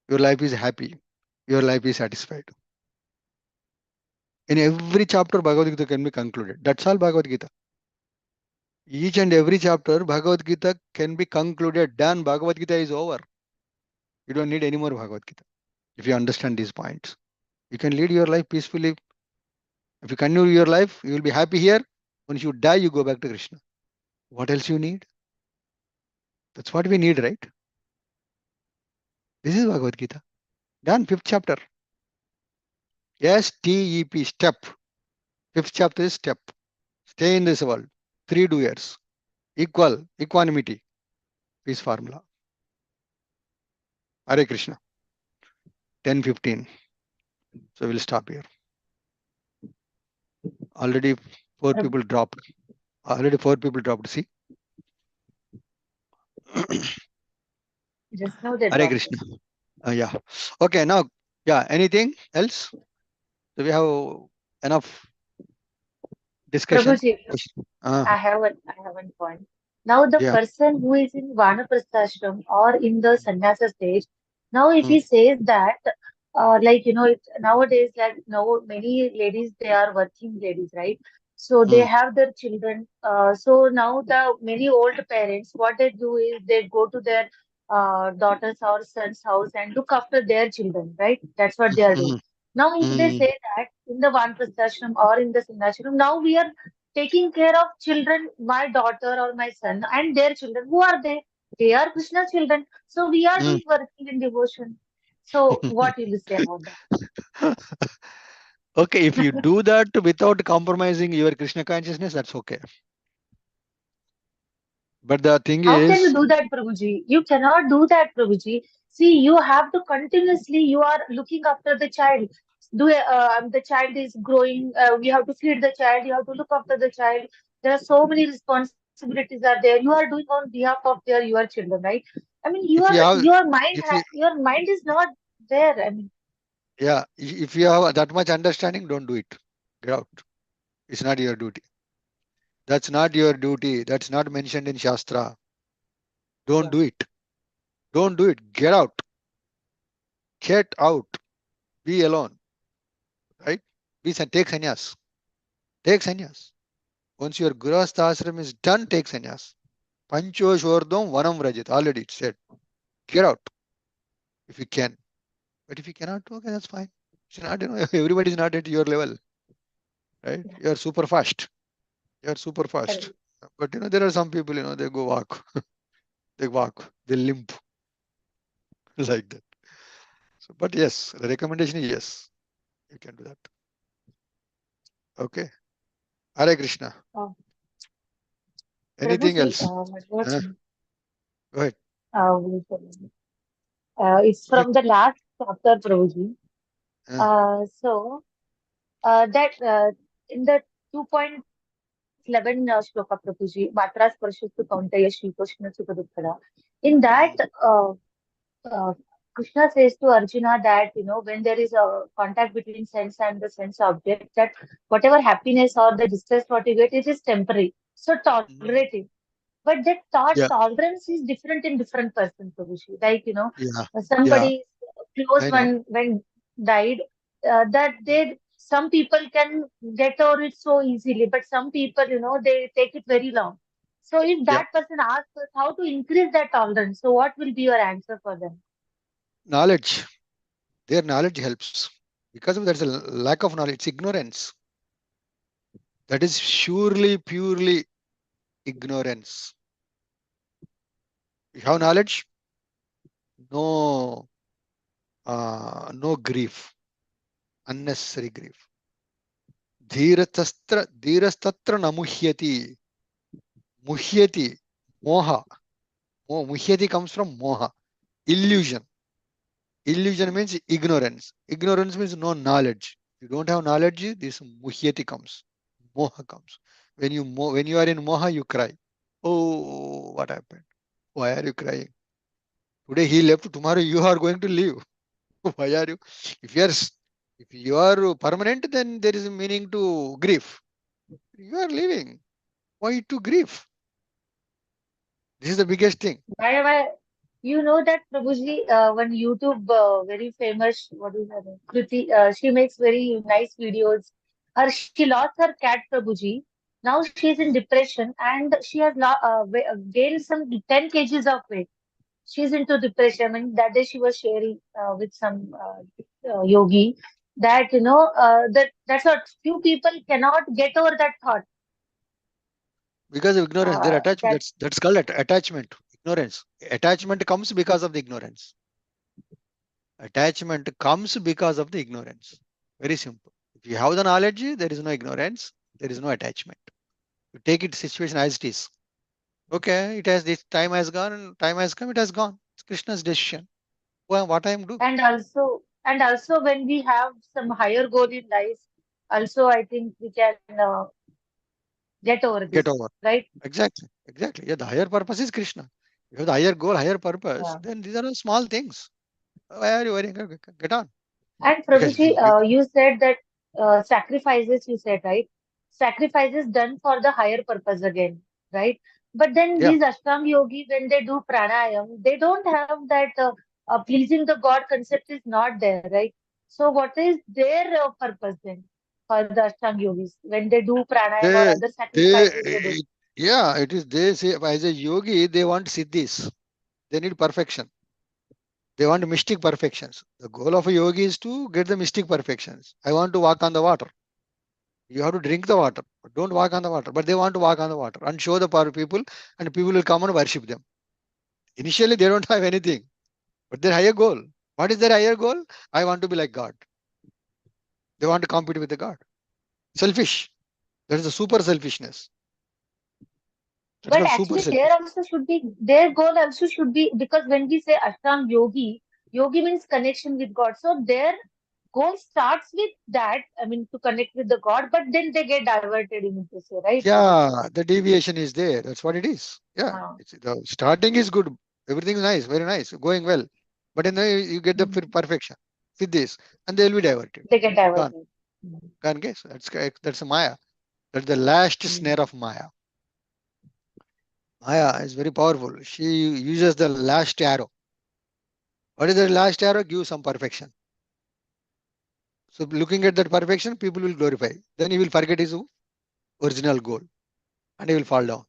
Your life is happy. Your life is satisfied. In every chapter, Bhagavad Gita can be concluded. That's all Bhagavad Gita. Each and every chapter, Bhagavad Gita can be concluded. Done. Bhagavad Gita is over. You don't need any more Bhagavad Gita. If you understand these points, you can lead your life peacefully. If you continue your life, you will be happy here. Once you die, you go back to Krishna. What else you need? That's what we need, right? This is Bhagavad Gita. Done. 5th chapter. STEP, step. 5th chapter is step. Stay in this world. 3 doers. Equanimity. Peace formula. Hare Krishna. 10:15. So we'll stop here. Already 4 Um, people dropped. Already 4 people dropped. See? just now they Hare dropped. Krishna. Yeah. Okay. Now, yeah. Anything else? So we have enough discussion. Prabhuji, Uh, I have one point. Now the yeah. person who is in Vanaprastha or in the sannyasa stage, now if Mm, he says that, like it's nowadays, like now many ladies they are working ladies, right? So they mm, have their children. So now the many old parents, what they do is they go to their daughter's or son's house and look after their children, right? That's what they are doing. mm, Now, if they mm, say that in the Vanaprastha or in the sannyasa, now we are taking care of children, my daughter or my son and their children. Who are they? They are Krishna's children. So we are mm. doing working in devotion. So what will you say about that? Okay, if you do that without compromising your Krishna consciousness, that's okay. But the thing How can you is, do that, Prabhuji? You cannot do that, Prabhuji. See, you have to continuously, you are looking after the child. The child is growing, you have to feed the child, you have to look after the child. There are so many responsibilities are there. You are doing on behalf of your children, right? I mean, if you have, if you, your mind is not there. I mean, yeah, if you have that much understanding, don't do it. Get out. It's not your duty. That's not your duty. That's not mentioned in Shastra. Don't yeah. do it. Don't do it. Get out. Get out. Be alone. Right? Take sannyas. Take sannyas. Once your grahastha ashram is done, take sannyas. Pancho shordam vanam vrajit. Already it said. Get out if you can. But if you cannot, okay, that's fine. It's not, everybody is not at your level, right? You are super fast. You are super fast. Correct. But there are some people, they go walk, they limp like that. So, but yes, the recommendation is yes, you can do that. Okay. Hare Krishna. Uh, Anything Prabhuji, else? what was Go ahead. wait a minute. It's Any- from the last chapter, Prabhuji. uh, So that in the 2.11 shloka, Prabhuji, Matra Sparshatu Kauntaya Shri Krishna Sukhadukkada. In that, mm, uh, Krishna says to Arjuna that, when there is a contact between sense and the sense object, that whatever happiness or the distress what you get, it is temporary. So tolerate mm, it. But that yeah, tolerance is different in different persons, Prabhuji. Like, yeah, yeah. somebody close I know. one when died, that some people can get over it so easily, but some people, they take it very long. So if Yeah. that person asks us how to increase that tolerance, so what will be your answer for them? Knowledge. Their knowledge helps. Because of there's a lack of knowledge, it's ignorance. That is surely, purely ignorance. You have knowledge, no, no grief, unnecessary grief. Dhirastatra namuhyati. Muhyati, moha. Muhyati comes from moha, illusion. Illusion means ignorance. Ignorance means no knowledge. You don't have knowledge, this muhyati comes. Moha comes. When you are in moha, you cry. Oh, what happened? Why are you crying? Today he left, tomorrow you are going to leave. Why are you? If you are if you are permanent, then there is a meaning to grief. You are leaving. Why to grief? This is the biggest thing. Why, you know that Prabhuji, one YouTube very famous, what is her name? Kriti, she makes very nice videos. She lost her cat, Prabhuji. Now she is in Mm. depression and she has gained some 10 kgs of weight. She's into depression. I mean, that day she was sharing with some yogi that, that's what few people cannot get over that thought. Because of ignorance, their attachment. That That's called attachment. Ignorance. Attachment comes because of the ignorance. Attachment comes because of the ignorance. Very simple. If you have the knowledge, there is no ignorance, there is no attachment. You take it situation as it is. Okay, it has this time has gone and time has come, it has gone. It's Krishna's decision. Well, what I am do? and also when we have some higher goal in life, also I think we can get over this, Get over. right? Exactly. Exactly. Yeah, the higher purpose is Krishna. You have the higher goal, higher purpose, Yeah. then these are all small things. Why are you worrying? Get on. And Because Prabhuji, you said that sacrifices, you said, right? Sacrifices done for the higher purpose again, right? But then yeah, these Ashtanga yogi, when they do pranayam, they don't have that pleasing the God concept is not there, right? So what is their purpose then for the Ashtanga yogis when they do pranayam or they other they sacrifices they do? yeah, it is they say as a yogi, they want siddhis. They need perfection. They want mystic perfections. The goal of a yogi is to get the mystic perfections. I want to walk on the water. You have to drink the water, but don't walk on the water. But they want to walk on the water and show the power people, and people will come and worship them. Initially, they don't have anything, but their higher goal. What is their higher goal? I want to be like God. They want to compete with the God. Selfish. That is the super selfishness. That's But called super actually, selfish. their goal also should be, because when we say Ashtanga yogi, yogi means connection with God. So their goal starts with that, I mean, to connect with the God, but then they get diverted in this way, right? Yeah, the deviation is there. That's what it is. Yeah, Uh, the starting is good. Everything is nice, very nice, going well. But then you get the mm, perfection with this, and they will be diverted. they get Gone, diverted. Mm, gone. Guess that's a Maya. That's the last mm. snare of Maya. Maya is very powerful. She uses the last arrow. What is the last arrow? Give some perfection. So looking at that perfection, people will glorify. Then he will forget his original goal, and he will fall down.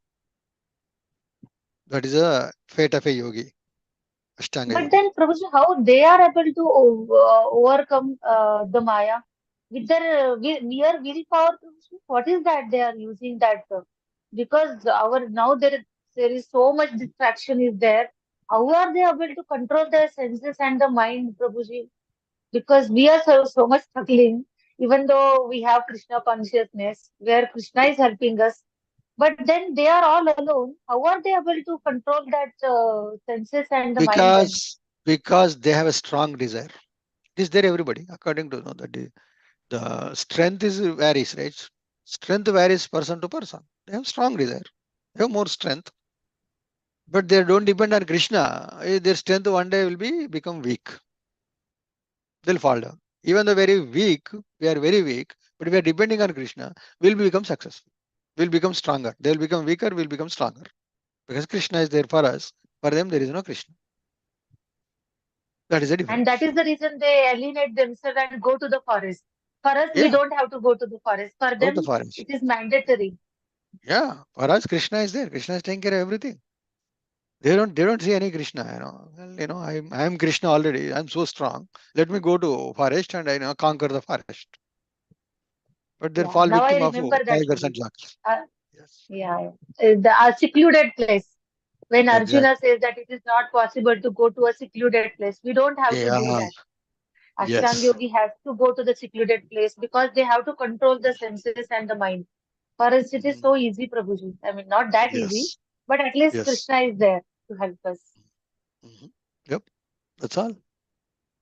That is a fate of a yogi. Ashtanga But Yoga. then, Prabhuji, how they are able to overcome the Maya with their mere willpower? Prabhuji? What is that they are using that? Because our now there is so much distraction is there. How are they able to control their senses and the mind, Prabhuji? Because we are so much struggling, even though we have Krishna consciousness, where Krishna is helping us. But then they are all alone. How are they able to control that senses and the mind then? Because they have a strong desire. It is there everybody, according to the strength is varies, right? Strength varies person to person. They have strong desire. They have more strength, but they don't depend on Krishna. Their strength one day will become weak. They'll fall down. Even though very weak, we are very weak, but we are depending on Krishna, we'll become successful. We'll become stronger. They'll become weaker, we'll become stronger. Because Krishna is there for us. For them, there is no Krishna. That is the And that difference. is the reason they alienate themselves and go to the forest. For us, we Yeah, don't have to go to the forest. For go to them, forest. it is mandatory. Yeah, for us, Krishna is there. Krishna is taking care of everything. They don't see any Krishna. Well, I'm Krishna already. I'm so strong. Let me go to forest and conquer the forest. But they Yeah. fall Now I victim of remember that tigers and story. jackals. Uh, Yes, yeah. The secluded place. When Arjuna exactly. says that it is not possible to go to a secluded place, we don't have to do Yeah, that. Ashtanga yes. Yogi has to go to the secluded place because they have to control the senses and the mind. For us, it is Mhm. so easy, Prabhuji. I mean, not that easy, Yes, but at least yes. Krishna is there to help us. Mhm. Yep, that's all.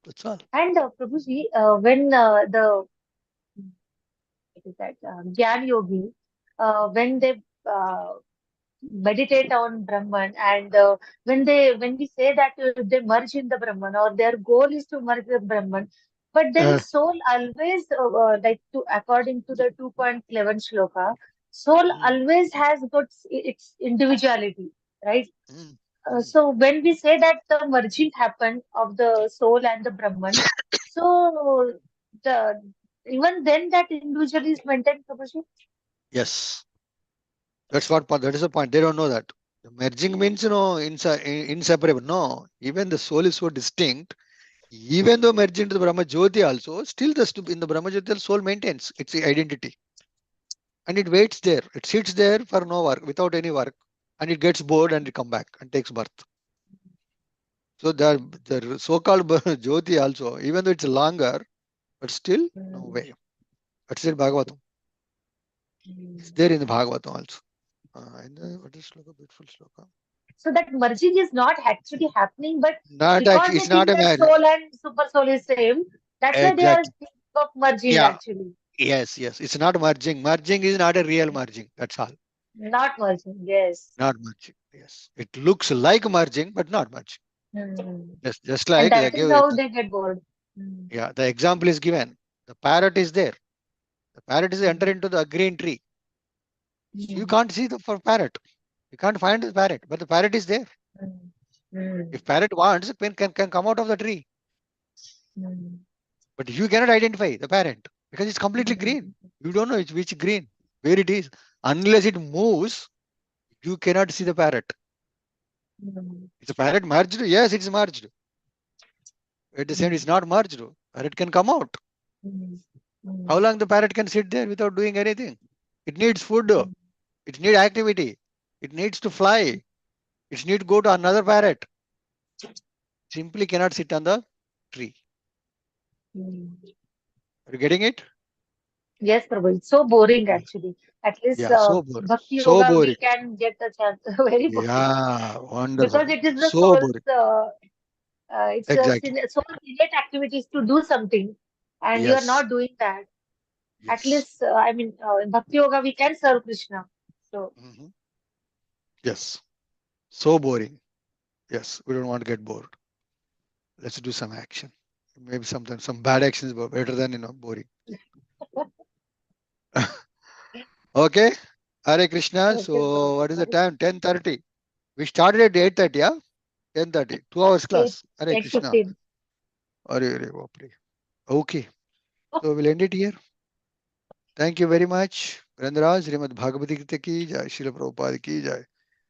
That's all. And Prabhuji, when the what is that Gyan Yogi, when they meditate on Brahman, and when we say that they merge in the Brahman, or their goal is to merge the Brahman, but then Uh, soul always like to according to the 2.11 shloka, soul mm, always has got its individuality, right? mm, mm. So when we say that the merging happened of the soul and the Brahman, so the even then that individual is maintained, Prabhuji? Yes, that's what point. That is the point. They don't know that. The merging means inseparable. No, even the soul is so distinct. Even though merged into the Brahma Jyoti also, still in the Brahma Jyoti, the soul maintains its identity and it waits there. It sits there for no work, without any work, and it gets bored and it come back and takes birth. So the so-called Jyoti also, even though it's longer, but still no Mm, way. That's in Bhagavatam. It's mm. there in the Bhagavatam also. What is sloka? Beautiful sloka. So that merging is not actually happening, but Not because actually. they It's not think a that marriage. soul and super soul is same, that's why they are Exactly. thinking of merging Yeah. actually, Yes. Yes. It's not merging. Merging is not a real merging. That's all. not merging. Yes. Not merging. Yes. It looks like merging, but not merging. Mm. Just And like they that is give it. how they get bored. Mm. Yeah. The example is given. The parrot is there. The parrot is enter Mm. into the green tree. You Mm. can't see the for parrot. You can't find the parrot, but the parrot is there. Mm. Mm. If parrot wants, it can come out of the tree. Mm. But you cannot identify the parent because it's completely green. Mm. You don't know which green, where it is. Unless it moves, you cannot see the parrot. Mm. Is the parrot merged? Yes, it's merged. At the same, Mm. it's not merged. Parrot can come out. Mm. How Mm. long the parrot can sit there without doing anything? It needs food. Mm. It needs activity. It needs to fly. It needs to go to another parrot. Simply cannot sit on the tree. Mm. Are you getting it? Yes, Prabhu. It's so boring Yeah, actually. At least yeah, so boring. Bhakti So Yoga, we boring. can get a chance. Very boring. Yeah, wonderful. Because it is the So soul's boring. it's a Exactly. soul's innate activities to do something, and you are Yes, not doing that. At yes. least I mean in Bhakti Yoga we can serve Krishna. So Mhm. Yes. So boring. Yes, we don't want to get bored. Let's do some action. Maybe sometimes some bad actions are better than boring. Okay. Hare Krishna. okay, So what is the Prabhupada. time? 10:30. We started at 8:30, yeah? 10:30. 2 hours Eight class. Hare eight Krishna. 15. Hare Bapre. Okay. So we'll end it here. Thank you very much. Randraj, Srimad Bhagavati Gita ki jai. Srila Prabhupada ki jai.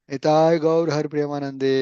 Nitai Gaur Har Premanande.